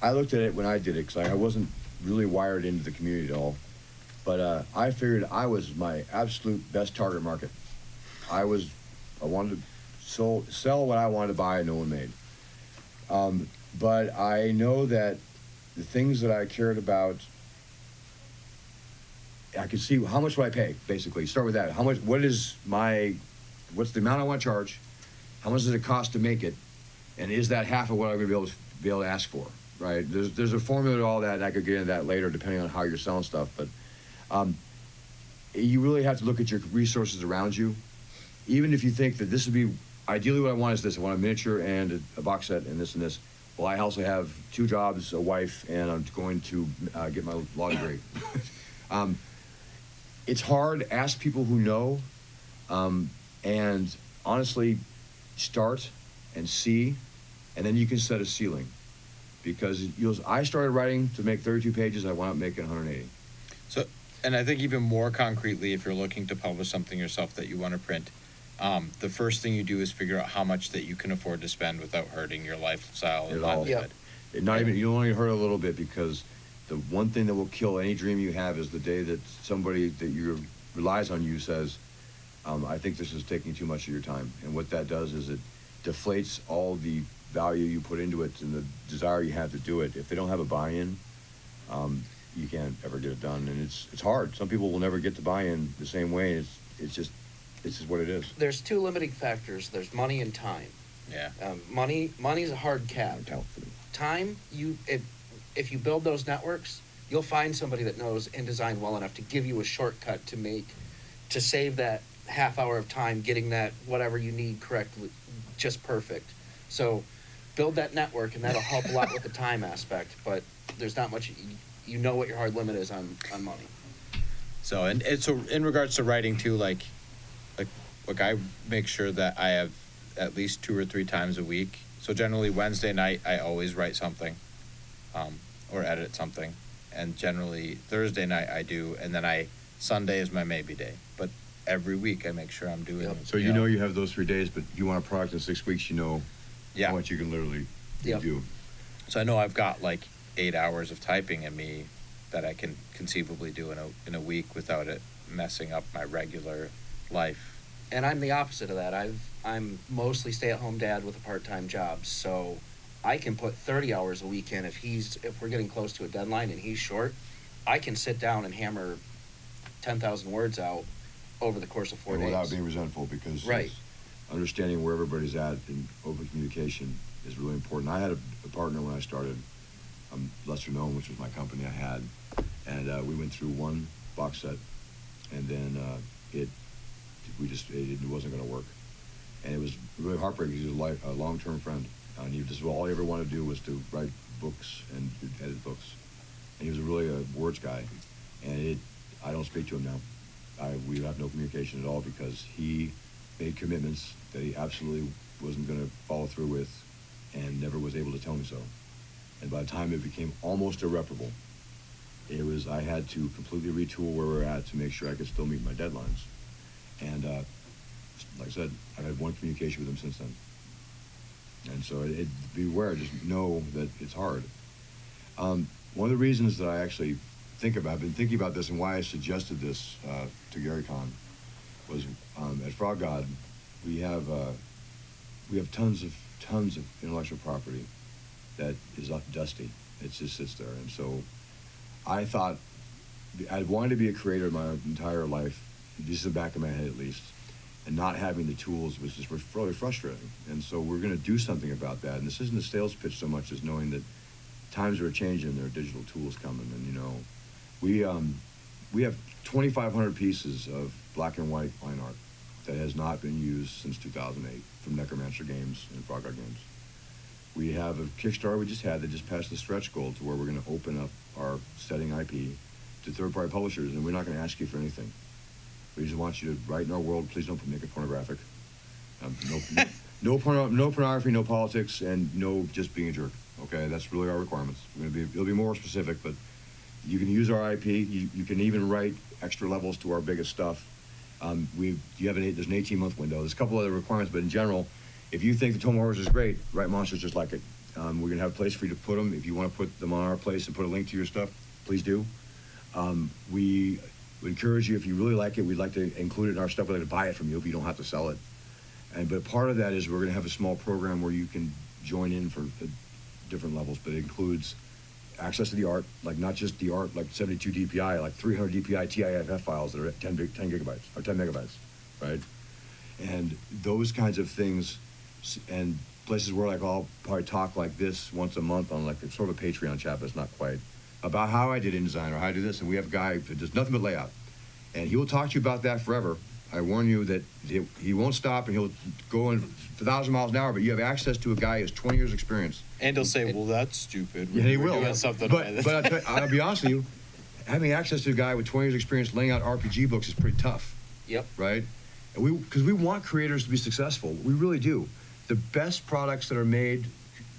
I looked at it when I did it because I wasn't really wired into the community at all. But I figured I was my absolute best target market. I wanted to sell what I wanted to buy and no one made. But I know that the things that I cared about, I could see how much would I pay, basically. Start with that. What's the amount I want to charge? How much does it cost to make it? And is that half of what I'm going to be able to ask for? Right? There's a formula to all that, and I could get into that later depending on how you're selling stuff. But you really have to look at your resources around you. Even if you think that this would be, ideally what I want is this. I want a miniature and a box set and this and this. Well, I also have 2 jobs, a wife, and I'm going to get my law degree. It's hard. Ask people who know. And honestly, start and see, and then you can set a ceiling. Because I started writing to make 32 pages, I wound up making 180.
So And I think even more concretely, if you're looking to publish something yourself that you want to print, the first thing you do is figure out how much that you can afford to spend without hurting your lifestyle and
At all.
livelihood.
It not even, you only hurt a little bit, because the one thing that will kill any dream you have is the day that somebody that you relies on you says, I think this is taking too much of your time. And what that does is it deflates all the value you put into it and the desire you have to do it. If they don't have a buy-in, you can't ever get it done. And it's hard. Some people will never get the buy-in the same way. It's just what it is.
There's two limiting factors. There's money and time.
Yeah.
Money's a hard cap. Time, if you build those networks, you'll find somebody that knows InDesign well enough to give you a shortcut to save that half hour of time getting that whatever you need correctly, just perfect. So build that network, and that'll help a lot with the time aspect, but there's not much, you know what your hard limit is on money.
So, and so in regards to writing too, like I make sure that I have at least 2 or 3 times a week. So generally Wednesday night, I always write something, or edit something. And generally Thursday night I do, and then Sunday is my maybe day. But every week I make sure I'm doing.
Yep.
So you know you have those 3 days, but you want a product in 6 weeks, you know
Yeah.
how much you can literally
Yep.
do.
So I know I've got like 8 hours of typing in me that I can conceivably do in a week without it messing up my regular life.
And I'm the opposite of that. I'm mostly stay-at-home dad with a part-time job, so I can put 30 hours a week in. If we're getting close to a deadline and he's short, I can sit down and hammer 10,000 words out over the course of 4 days.
Without being resentful, because
Right.
understanding where everybody's at in open communication is really important. I had a partner when I started, Lesser Known, which was my company I had, and we went through one box set, and then it wasn't going to work, and it was really heartbreaking. He was a long-term friend, and all he ever wanted to do was to write books and edit books, and he was really a words guy, and I don't speak to him now. We have no communication at all, because he made commitments that he absolutely wasn't going to follow through with, and never was able to tell me so. And by the time it became almost irreparable, I had to completely retool where we're at to make sure I could still meet my deadlines. And like I said, I've had one communication with him since then. And so beware, just know that it's hard. One of the reasons that I actually I've been thinking about this, and why I suggested this to Gary Con, was at Frog God, we have tons of intellectual property that is dusty. It just sits there. And so I thought I wanted to be a creator my entire life, just in the back of my head at least, and not having the tools was just really frustrating. And so we're going to do something about that. And this isn't a sales pitch so much as knowing that times are changing and there are digital tools coming. And we have 2,500 pieces of black and white line art that has not been used since 2008 from Necromancer Games and Frog God Games. We have a Kickstarter we just had that just passed the stretch goal to where we're going to open up our setting IP to third-party publishers, and we're not going to ask you for anything. We just want you to write in our world. Please don't make it pornographic. No pornography, no politics, and no just being a jerk. Okay, that's really our requirements. It'll be more specific, but you can use our IP. You can even write extra levels to our biggest stuff. There's an 18-month window. There's a couple other requirements, but in general, if you think the Tome Horrors is great, write monsters just like it. We're going to have a place for you to put them. If you want to put them on our place and put a link to your stuff, please do. We would encourage you, if you really like it, we'd like to include it in our stuff. We'd like to buy it from you if you don't have to sell it. But part of that is we're going to have a small program where you can join in for different levels, but it includes access to the art, like not just the art, like 72 DPI, like 300 DPI TIFF files that are at 10 gigabytes or 10 megabytes, right? And those kinds of things, and places where like I'll probably talk like this once a month on like sort of a Patreon chat, but it's not quite, about how I did InDesign or how I do this. And we have a guy that does nothing but layout, and he will talk to you about that forever. I warn you that he won't stop, and he'll go in 1,000 miles an hour, but you have access to a guy who has 20 years experience.
And he'll say, well, that's stupid.
Yeah, he will.
Doing something
But I'll be honest with you, having access to a guy with 20 years experience laying out RPG books is pretty tough.
Yep.
Right? And because we want creators to be successful. We really do. The best products that are made,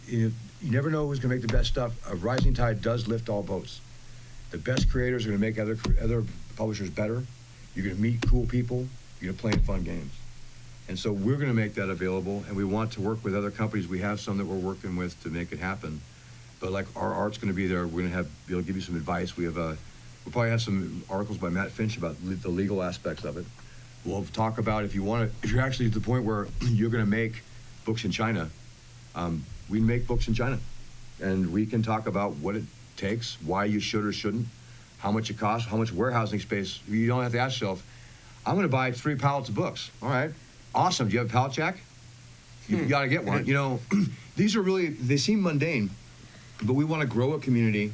you never know who's going to make the best stuff. A rising tide does lift all boats. The best creators are going to make other publishers better. You're going to meet cool people. You're going to play in fun games. And so we're going to make that available, and we want to work with other companies. We have some that we're working with to make it happen. But like our art's going to be there. We're going to be able to give you some advice. We'll probably have some articles by Matt Finch about the legal aspects of it. We'll talk about if you're actually at the point where you're going to make books in China, we make books in China. And we can talk about what it takes, why you should or shouldn't, how much it costs, how much warehousing space. You don't have to ask yourself, I'm going to buy 3 pallets of books. All right, awesome. Do you have a pallet jack? You got to get one. You know, these are really, they seem mundane, but we want to grow a community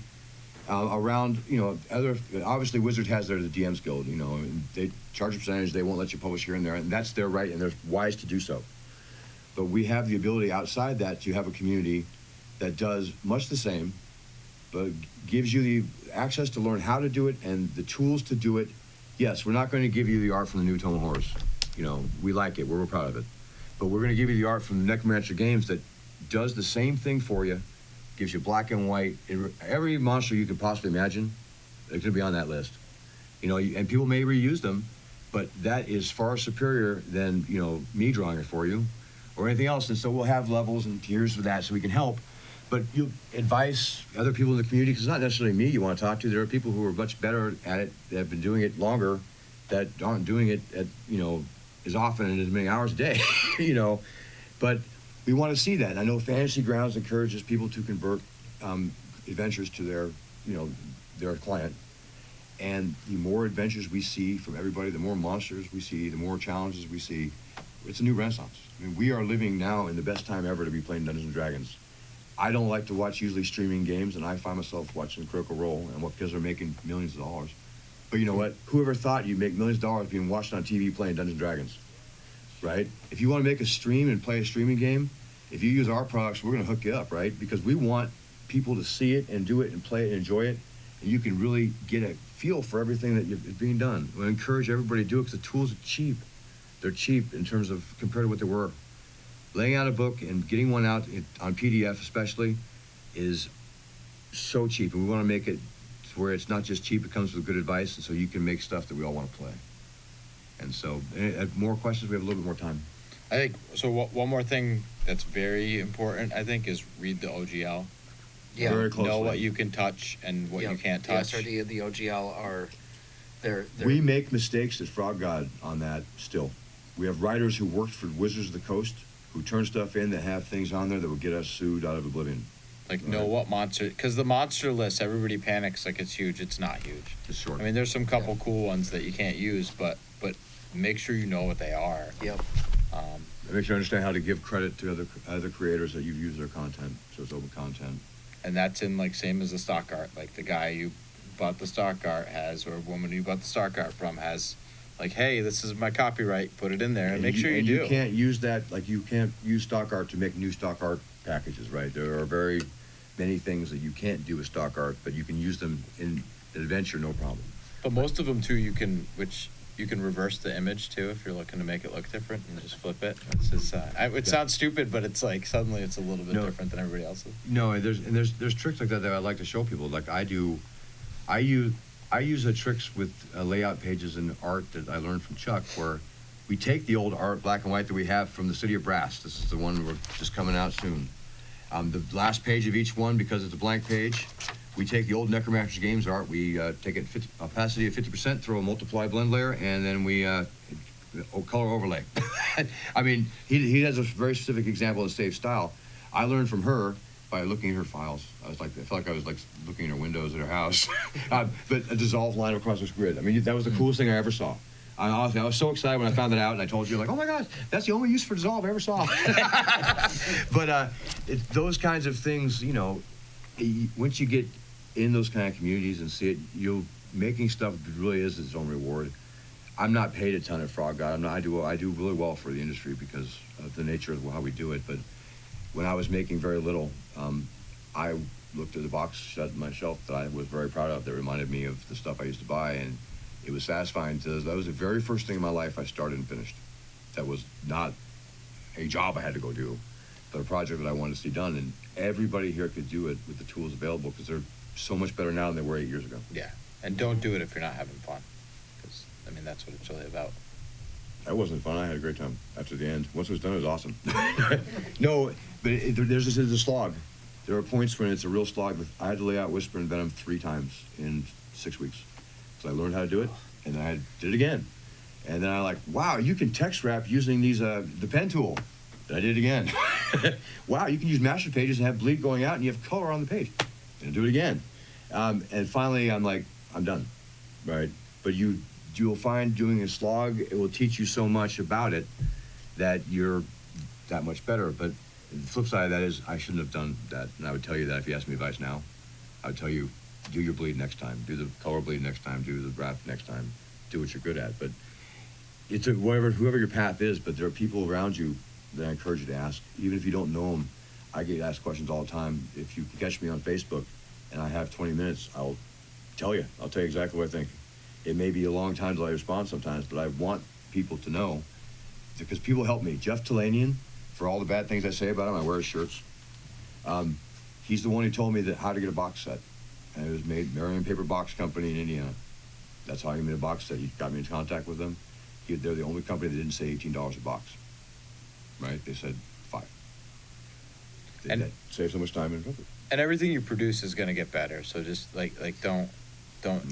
around, you know, obviously Wizard has the DMs Guild, you know, and they charge a percentage, they won't let you publish here and there, and that's their right, and they're wise to do so. But we have the ability outside that to have a community that does much the same, but gives you the access to learn how to do it and the tools to do it. Yes, we're not going to give you the art from the New Tome Horrors. You know, we like it, we're proud of it. But we're going to give you the art from the Necromancer Games that does the same thing for you, gives you black and white. Every monster you could possibly imagine, they're going to be on that list. You know, and people may reuse them, but that is far superior than, you know, me drawing it for you or anything else. And so we'll have levels and tiers for that so we can help. But you advise other people in the community, because it's not necessarily me you want to talk to. There are people who are much better at it, that have been doing it longer, that aren't doing it at, you know, as often and as many hours a day, you know. But we want to see that. I know Fantasy Grounds encourages people to convert adventures to their, you know, their client. And the more adventures we see from everybody, the more monsters we see, the more challenges we see, it's a new renaissance. I mean, we are living now in the best time ever to be playing Dungeons and Dragons. I don't like to watch usually streaming games, and I find myself watching Critical Role, and because they're making millions of dollars. But you know what? Whoever thought you'd make millions of dollars being watched on TV playing Dungeons and Dragons, right? If you want to make a stream and play a streaming game, if you use our products, we're going to hook you up, right? Because we want people to see it and do it and play it and enjoy it, and you can really get a feel for everything that is being done. We encourage everybody to do it because the tools are cheap. They're cheap in terms of compared to what they were. Laying out a book and getting one out on PDF especially is so cheap, and we want to make it to where it's not just cheap, it comes with good advice, and so you can make stuff that we all want to play. And so, more questions? We have a little bit more time.
I think, so one more thing that's very important, I think, is read the OGL.
Yeah.
Very closely.
Know what you can touch and what you can't touch.
The SRD and the OGL are, they're
We make mistakes at Frog God on that still. We have writers who worked for Wizards of the Coast who turn stuff in that have things on there that would get us sued out of oblivion.
Like, know what monster, because the monster list, everybody panics like it's huge. It's not huge.
It's short.
I mean, there's some couple cool ones that you can't use, but make sure you know what they are.
Yep.
Make sure you understand how to give credit to other creators that you've used their content, so it's open content.
And that's in, like, same as the stock art. Like, the guy you bought the stock art has, or a woman you bought the stock art from has, like, hey, this is my copyright, put it in there, and make sure you do.
You can't use that, like, you can't use stock art to make new stock art packages, right? There are very many things that you can't do with stock art, but you can use them in an adventure, no problem.
But most of them, too, you can reverse the image, too, if you're looking to make it look different, and just flip it. It's just, it sounds stupid, but it's like, suddenly it's a little bit different than everybody else's.
No, and there's tricks like that I like to show people. Like I use the tricks with layout pages and art that I learned from Chuck, where we take the old art, black and white, that we have from the City of Brass. This is the one we're just coming out soon. The last page of each one, because it's a blank page, we take the old Necromancer Games art, we take it opacity of 50%, throw a multiply blend layer, and then we color overlay. I mean, he has a very specific example of safe style. I learned from her by looking at her files. I felt like I was like looking at her windows at her house. But a dissolved line across this grid. I mean, that was the coolest thing I ever saw. I was so excited when I found that out, and I told you, like, oh my gosh, that's the only use for dissolve I ever saw. But those kinds of things, you know, once you get in those kind of communities and see it, making stuff really is its own reward. I'm not paid a ton at Frog God. I do really well for the industry because of the nature of how we do it. But when I was making very little, I looked at the box set on my shelf that I was very proud of that reminded me of the stuff I used to buy, and it was satisfying. That was the very first thing in my life I started and finished. That was not a job I had to go do, but a project that I wanted to see done. And everybody here could do it with the tools available because they're so much better now than they were 8 years ago.
Yeah, and don't do it if you're not having fun, because I mean that's what it's really about.
That wasn't fun. I had a great time after the end. Once it was done, it was awesome. No, but there's a slog. There are points when it's a real slog. I had to lay out Whisper and Venom 3 times in 6 weeks. So I learned how to do it, and then I did it again. And then I like, wow, you can text wrap using these the pen tool. Then I did it again. Wow, you can use master pages and have bleed going out, and you have color on the page. And do it again. And finally, I'm like, I'm done, right? But you'll find doing a slog, it will teach you so much about it that you're that much better. But the flip side of that is I shouldn't have done that. And I would tell you that if you asked me advice now, I would tell you, do your bleed next time, do the color bleed next time, do the wrap next time, do what you're good at. But it's whoever your path is, but there are people around you that I encourage you to ask. Even if you don't know them, I get asked questions all the time. If you can catch me on Facebook and I have 20 minutes, I'll tell you exactly what I think. It may be a long time till I respond sometimes, but I want people to know, because people help me. Jeff Talanian, for all the bad things I say about him, I wear his shirts. He's the one who told me that how to get a box set. And it was made Marion Paper Box Company in Indiana. That's how he made a box set. He got me in contact with them. They're the only company that didn't say $18 a box. Right? They said $5. That saves so much time and effort.
And everything you produce is going to get better. So just like don't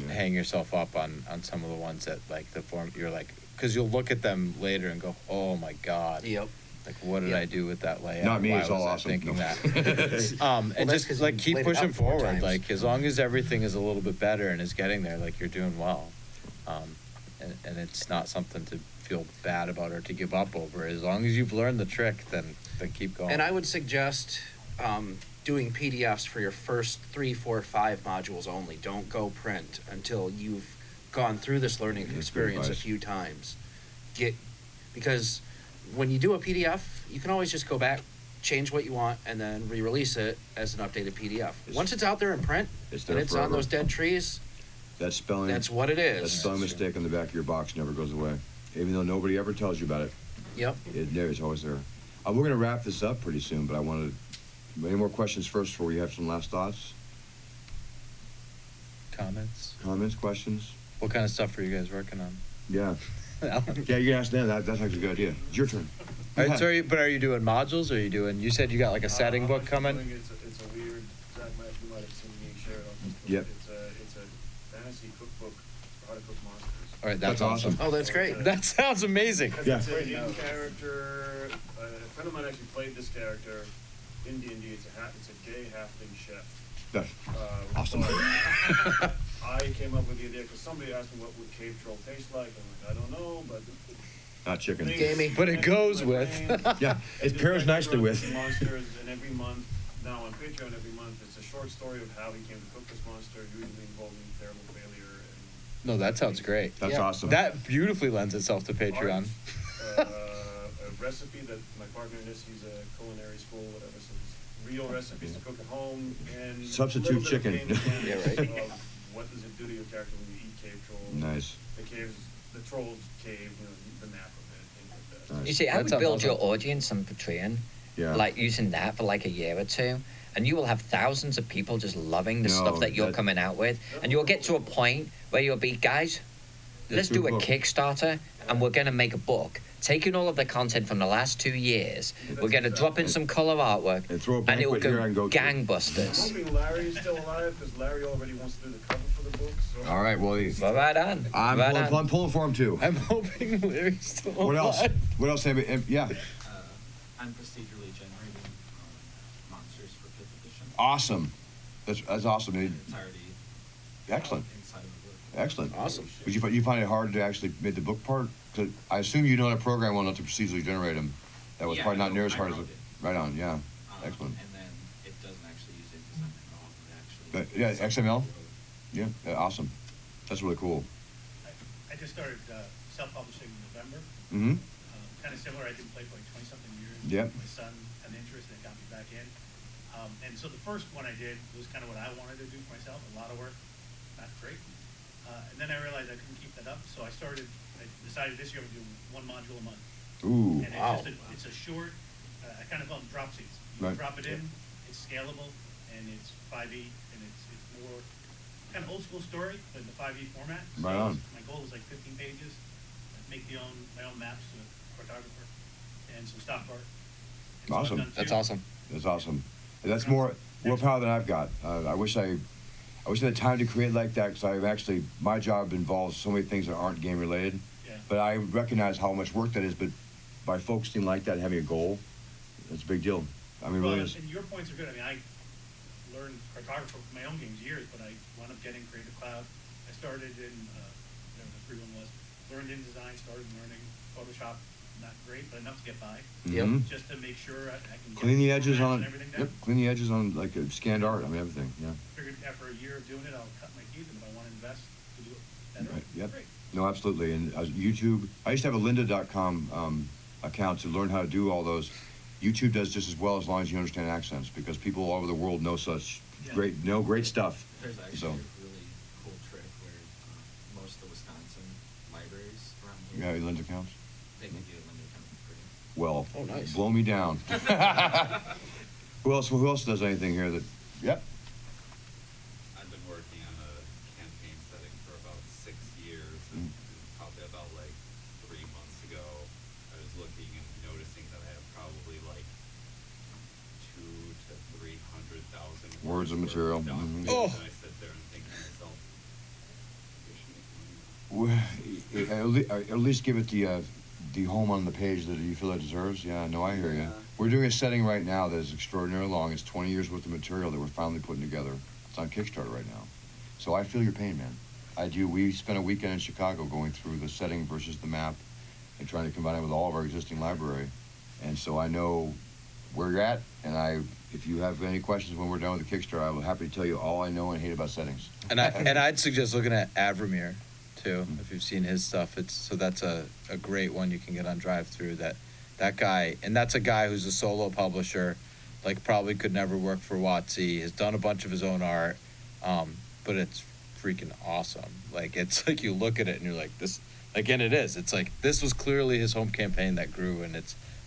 hang yourself up on some of the ones that like the form you're like, because you'll look at them later and go, oh my God.
Yep.
Like, what did I do with that layout?
Not me,
Why
it's
was
all
I
awesome.
thinking
No.
that? And
that's
just
'cause
like
you
keep
laid it
pushing
out 4
forward.
times.
Like as long as everything is a little bit better and is getting there, like you're doing well. And it's not something to feel bad about or to give up over. As long as you've learned the trick, then keep going.
And I would suggest doing PDFs for your first 3, 4, 5 modules only. Don't go print until you've gone through this learning
That's good
experience a
advice.
few times. Because when you do a PDF, you can always just go back, change what you want, and then re-release it as an updated PDF. Once it's out there in print,
It's there
and it's on
forever.
those dead trees,
That spelling.
that's what it
That
is.
spelling mistake on the back of your box never goes away. Even though nobody ever tells you about it,
Yep.
it's always there. We're going to wrap this up pretty soon, but I wanted, any more questions first before we have some last thoughts? Comments, questions?
What kind of stuff are you guys working on?
Yeah.
Alan?
Yeah, you can ask them. That's actually a good idea. It's your turn.
All right,
Yeah.
so are you doing modules, or are you doing? You said you got like a setting book coming.
It's a weird. Zach you might have seen me share it on Facebook.
Yep.
It's a fantasy cookbook for how to cook monsters.
All right,
That's awesome.
Oh, that's great.
That sounds amazing.
Yeah.
It's an in-character. A friend of mine actually played this character in D&D. It's a gay halfling chef.
That's
Awesome.
awesome.
I came up with the idea because somebody asked me what would cave troll taste like. I'm like, I don't know, but
Not chicken.
Gamey.
But it goes with.
Yeah, it pairs nicely with.
monsters, and every month now on Patreon, every month it's a short story of how he came to cook this monster, usually involving terrible failure and
No, that sounds great.
That's
Yeah.
awesome.
That beautifully lends itself to Patreon.
a recipe that my partner in this, he's a culinary school, whatever, so it's real recipes to cook at home and
Substitute
a little bit of
chicken.
game mechanics
Yeah, right.
of what does it do to your character when you eat cave trolls?
Nice.
The trolls cave, the map of it, things like that.
Nice.
You see, I
That
would
sounds
build your
awesome.
audience on Patreon,
Yeah.
like using that for like a year or two, and you will have thousands of people just loving the
No,
stuff that you're
that-
coming out with, and you'll get to a point where you'll be, guys, let's do a
book.
Kickstarter, and we're gonna make a book. Taking all of the content from the last 2 years, we're gonna drop in some color artwork,
And throw a
and it will
banquet here and
go
go to.
I'm
gangbusters.
hoping Larry's still alive, because Larry already wants to do the cover for the book, so.
All right. Well,
Well, right on.
I'm
right
pulling,
on.
I'm pulling for him too.
I'm hoping Larry's still
What else?
alive.
What else? Yeah.
I'm procedurally generating monsters for 5th edition.
Awesome. That's awesome. Dude.
It's already
Excellent.
inside of the book.
Excellent.
Awesome.
Would you find it hard to actually make the book part? 'Cause I assume you know how to program well enough to procedurally generate them. That was
Yeah,
probably not
no,
near as
I
hard as
wrote
it.
it.
Right on. Yeah. Excellent.
And then it doesn't actually use it at all. It
But
actually.
yeah, XML. Yeah. Awesome. That's really cool.
I just started self-publishing in November.
Mm-hmm.
Kind of similar. I did play for like 20-something years.
Yep.
My son had an interest and it got me back in. And so the first one I did was kind of what I wanted to do for myself. A lot of work, not great. And then I realized I couldn't keep that up, so I decided this year I'm going to do 1 module a month.
Ooh.
And
Wow.
it's a short, I kind of call them drop seeds. You
Right.
drop it in, it's scalable, and it's 5e, and it's more kind of old school story than the 5e format.
Right
So
on.
my goal is like 15 pages, make my own maps to Cartographer, and some stock art. And so I've
Awesome.
done
That's
two.
awesome.
That's awesome. And that's more willpower than I've got. I wish I had time to create like that, because I've actually, my job involves so many things that aren't game related.
Yeah.
But I recognize how much work that is, but by focusing like that, having a goal, that's a big deal. I mean, it
Well,
really is.
and your points are good. I mean, I learned Cartographer for my own games years, but I wound up getting Creative Cloud. I started in, whatever the free one was, learned InDesign, started learning Photoshop, not great, but enough to get by.
Mhm.
Just to make sure I can get
Clean the edges
formats
on,
and everything down.
yep, clean the edges on like scanned art, I mean, everything, yeah.
Figured after a year of doing it, I'll cut my teeth, and if I want to invest to do it better,
Right, yep.
great.
No, absolutely. And YouTube, I used to have a lynda.com account to learn how to do all those. YouTube does just as well as long as you understand accents, because people all over the world know such
Yeah.
great stuff.
There's actually
So,
a really cool trick where most of the Wisconsin libraries around
you
here,
got Lynda accounts?
they give you a limited time for free.
Well,
Oh, nice.
blow me down. Who else does anything here that, yep,
I've been working on a campaign setting for about 6 years,
Mm.
and probably about like 3 months ago, I was looking and noticing that I have probably like 200,000 to 300,000
Words of
worth
material.
documents,
Mhm.
Oh.
And I sit there and think to myself, I should make money.
at least give it the home on the page that you feel it deserves. Yeah, no, I hear you.
Yeah.
We're doing a setting right now that is extraordinarily long. It's 20 years worth of material that we're finally putting together. It's on Kickstarter right now. So I feel your pain, man. I do. We spent a weekend in Chicago going through the setting versus the map and trying to combine it with all of our existing library. And so I know where you're at, and if you have any questions when we're done with the Kickstarter, I will happy to tell you all I know and hate about settings.
And I'd suggest looking at Avramir too, if you've seen his stuff. That's a great one you can get on drive through. That guy, and that's a guy who's a solo publisher, like probably could never work for WotC, has done a bunch of his own art, but it's freaking awesome. Like, it's like you look at it and you're like, this, again, it is. It's like, this was clearly his home campaign that grew,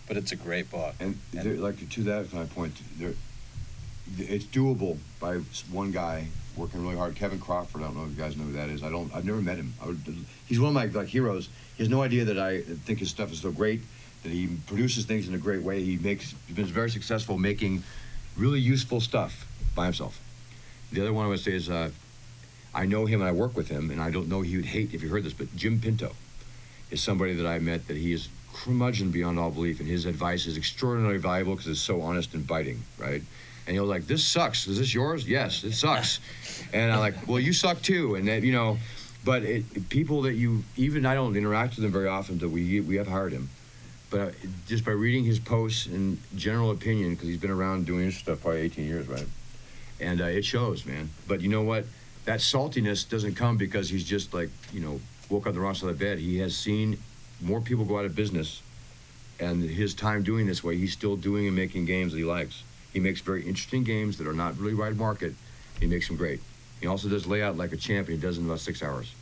but it's a great book.
And like to that kind of point, it's doable by one guy working really hard. Kevin Crawford, I don't know if you guys know who that is. I've never met him. He's one of my heroes. He has no idea that I think his stuff is so great, that he produces things in a great way. He's been very successful making really useful stuff by himself. The other one I would say is, I know him and I work with him, and I don't know he would hate if you heard this, but Jim Pinto is somebody that I met that he is curmudgeon beyond all belief, and his advice is extraordinarily valuable because it's so honest and biting, right? And he'll like, this sucks. Is this yours? Yes, it sucks. And I'm like, well, you suck too. And then, but people that even I don't interact with them very often, that we have hired him. But just by reading his posts and general opinion, because he's been around doing this stuff probably 18 years, right? And it shows, man. But you know what? That saltiness doesn't come because he's just like, woke up on the wrong side of the bed. He has seen more people go out of business, and his time doing this way, he's still doing and making games that he likes. He makes very interesting games that are not really right market. He makes them great. He also does layout like a champ, and he does it in about 6 hours.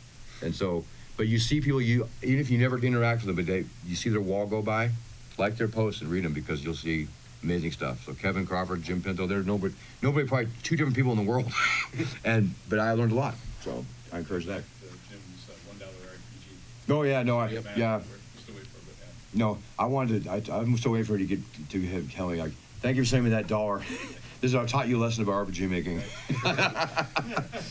And so, but you see people, even if you never interact with them, but you see their wall go by, like their posts and read them, because you'll see amazing stuff. So Kevin Crawford, Jim Pinto, there's nobody, probably two different people in the world. But I learned a lot, so I encourage that.
Jim's $1 RPG.
Oh yeah, no,
Yeah.
yeah.
We're still waiting for a bit, yeah.
No, I'm still waiting for her to have Kelly, like, thank you for sending me that $1. This is I taught you a lesson about RPG making.
But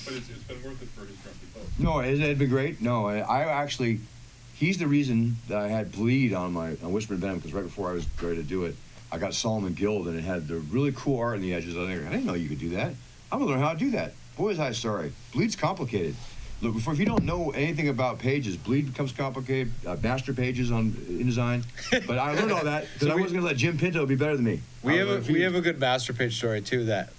it's been worth it for his grumpy post.
No, it had been great. No, I actually, he's the reason that I had Bleed on Whisper and Venom, because right before I was ready to do it, I got Solomon Guild, and it had the really cool art in the edges. I didn't know you could do that. I'm gonna learn how to do that. Boy, was I sorry. Bleed's complicated. Look, if you don't know anything about pages, Bleed becomes complicated. Master pages on InDesign, but I learned all that because I wasn't gonna let Jim Pinto be better than me.
We have a good master page story too. That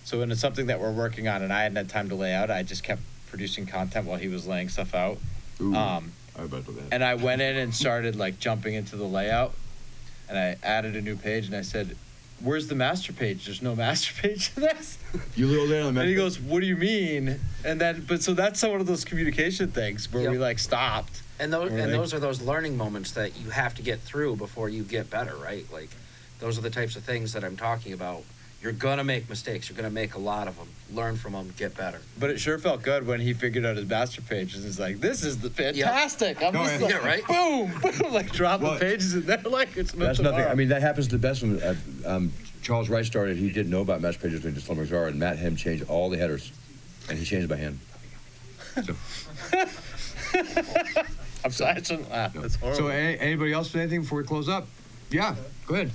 so when it's something that we're working on, and I hadn't had time to lay out, I just kept producing content while he was laying stuff out.
Ooh, I bet that.
And I went in and started like jumping into the layout, and I added a new page, and I said, "Where's the master page? There's no master page in this."
You little there on the
And he goes, "What do you mean?" And then, so that's one of those communication things where we
Yep.
like stopped.
And those are those learning moments that you have to get through before you get better, right? Like, those are the types of things that I'm talking about. You're gonna make mistakes. You're gonna make a lot of them. Learn from them. Get better.
But it sure felt good when he figured out his master pages. It's like, this is the fantastic. I'm just like,
yeah, right?
boom, boom, like dropping pages in there like it's
That's nothing. I mean, that happens the best when Charles Wright started. He didn't know about master pages when he did Slumber Glazar, and Matt had him change all the headers, and he changed it by hand. So,
I'm sorry, I shouldn't laugh. That's horrible.
so anybody else say anything before we close up? Yeah, go ahead.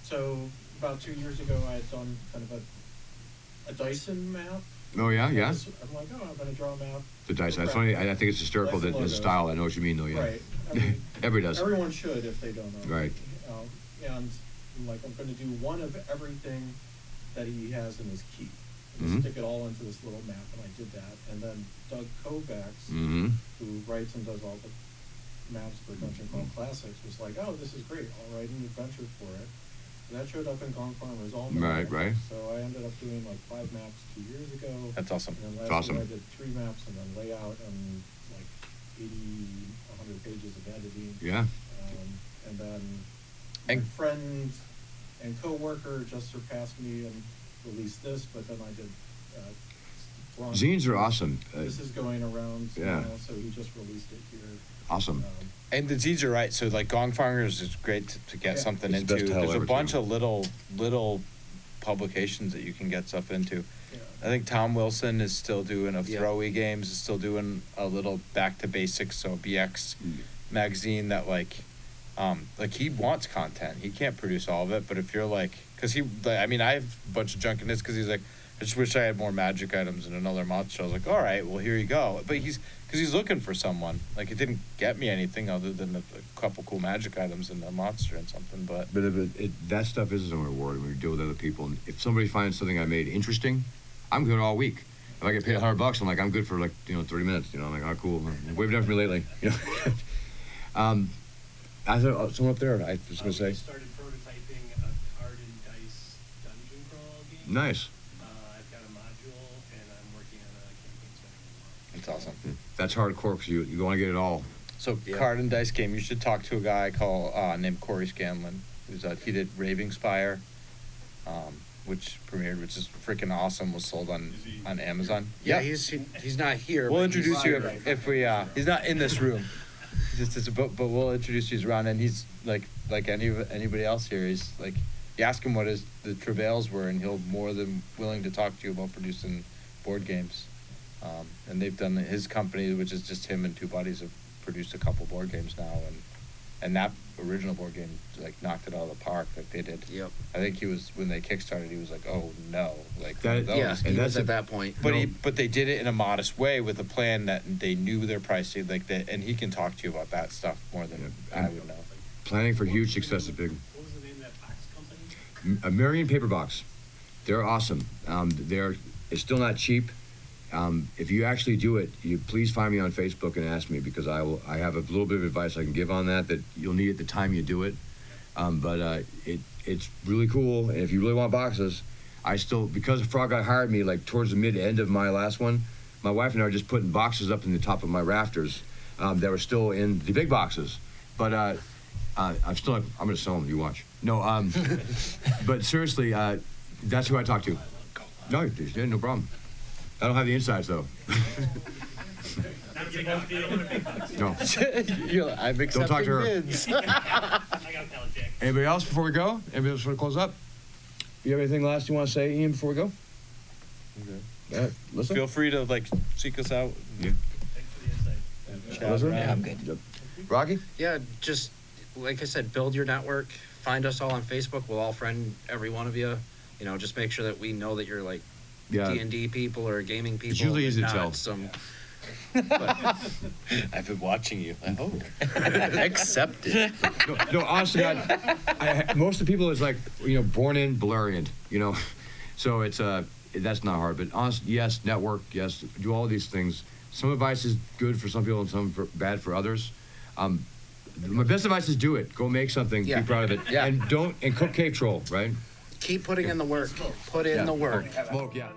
So about 2 years ago, I had done kind of a Dyson map.
Oh yeah, yeah.
I'm like, oh, I'm going to draw a map.
The Dyson. That's funny. I think it's hysterical that his style. I know what you mean, though. Yeah.
Right. I mean,
Everybody does.
Everyone should if they don't know.
Right.
And I'm like, I'm going to do one of everything that he has in his key. And
Mhm.
stick it all into this little map, and I did that. And then Doug Kovacs,
Mm-hmm.
who writes and does all the maps for Dungeon Crawl Classics, was like, oh, this is great. I'll write an adventure for it. And that showed up in Gong Farmer's Almanac.
Right.
So I ended up doing like 5 maps 2 years ago.
That's awesome.
And then
That's
last
awesome.
year I did 3 maps and then layout and like 80, 100 pages of editing.
Yeah.
And then my
And-
friend and coworker just surpassed me and released this, but then I did.
Zines are awesome.
This is going around
yeah.
now, so he just released it here.
Awesome.
And the zines are right. So like Gong Farmers is great to get
Yeah.
something
It's the best
into.
hell
There's a
ever,
bunch
too.
of little publications that you can get stuff into.
Yeah.
I think Tom Wilson is still doing a
Yeah.
Throwy Games is still doing a little back to basics. So BX magazine that like he wants content. He can't produce all of it, but if you're like, I have a bunch of junk in this because he's like, I just wish I had more magic items and another monster. I was like, all right, well here you go. But he's looking for someone. Like it didn't get me anything other than a couple cool magic items and a monster and something. But
But that stuff isn't a reward when you deal with other people. And if somebody finds something I made interesting, I'm good all week. If I get paid $100, I'm like, I'm good for 30 minutes. I'm like, oh, cool. What have you done for me lately? I thought someone up there. I was going to say.
We started prototyping a card and dice dungeon crawl game.
Nice.
I've got a module, and I'm working on a campaign setting.
it's awesome.
That's hardcore because you want to get it all.
So
Yeah.
card and dice game. You should talk to a guy named Corey Scanlon. He did Raving Spire, which premiered, which is freaking awesome. Was sold on Amazon.
Yeah, he's not here.
We'll
but he's-
introduce you if we. He's not in this room. But we'll introduce you around, and he's like anybody else here. He's like, you ask him what the travails were, and he'll more than willing to talk to you about producing board games. And they've done his company, which is just him and 2 buddies, have produced a couple board games now, and that original board game like knocked it out of the park. Like they did.
Yep.
I think when they kickstarted, he was like, oh no, like
That-
those.
Yeah,
and
he
that's
was at that point.
But they did it in a modest way with a plan that they knew their pricing, like that, and he can talk to you about that stuff more than
Yeah.
I would know.
Planning for huge success is big.
What was the name of that box company?
A Marion Paper Box. They're awesome. It's still not cheap. If you actually do it, you please find me on Facebook and ask me because I have a little bit of advice I can give on that you'll need at the time you do it. But it's really cool. And if you really want boxes, because Frog Guy hired me like towards the end of my last one, my wife and I are just putting boxes up in the top of my rafters that were still in the big boxes. But I'm going to sell them. You watch. No, but seriously, that's who I talk to. No, no problem. I don't have the insides though. No.
I'm accepting
talk to her.
bids.
I got a pallet jack.
Anybody else before we go? Anybody else want to close up? You have anything last you want to say, Ian, before we go? Listen.
Feel free to seek us out.
Yeah.
Thanks for the insight.
Chat
Listen?
around.
Yeah, I'm good.
Yep. Rocky?
Yeah, just like I said, build your network. Find us all on Facebook. We'll all friend every one of you. Just make sure that we know that you're like
Yeah.
D&D people or gaming people.
usually
and
easy to
not
tell.
Some,
I've been watching you. I hope. Accept it.
No, honestly, most of the people is like, born in Valerian, So it's, that's not hard. But honestly, yes, network, yes, do all these things. Some advice is good for some people and some bad for others. My best advice is do it. Go make something.
Yeah.
Be proud of it.
Yeah.
And cook cave troll, right?
keep putting in the work. Put in the work.
Smoke, yeah.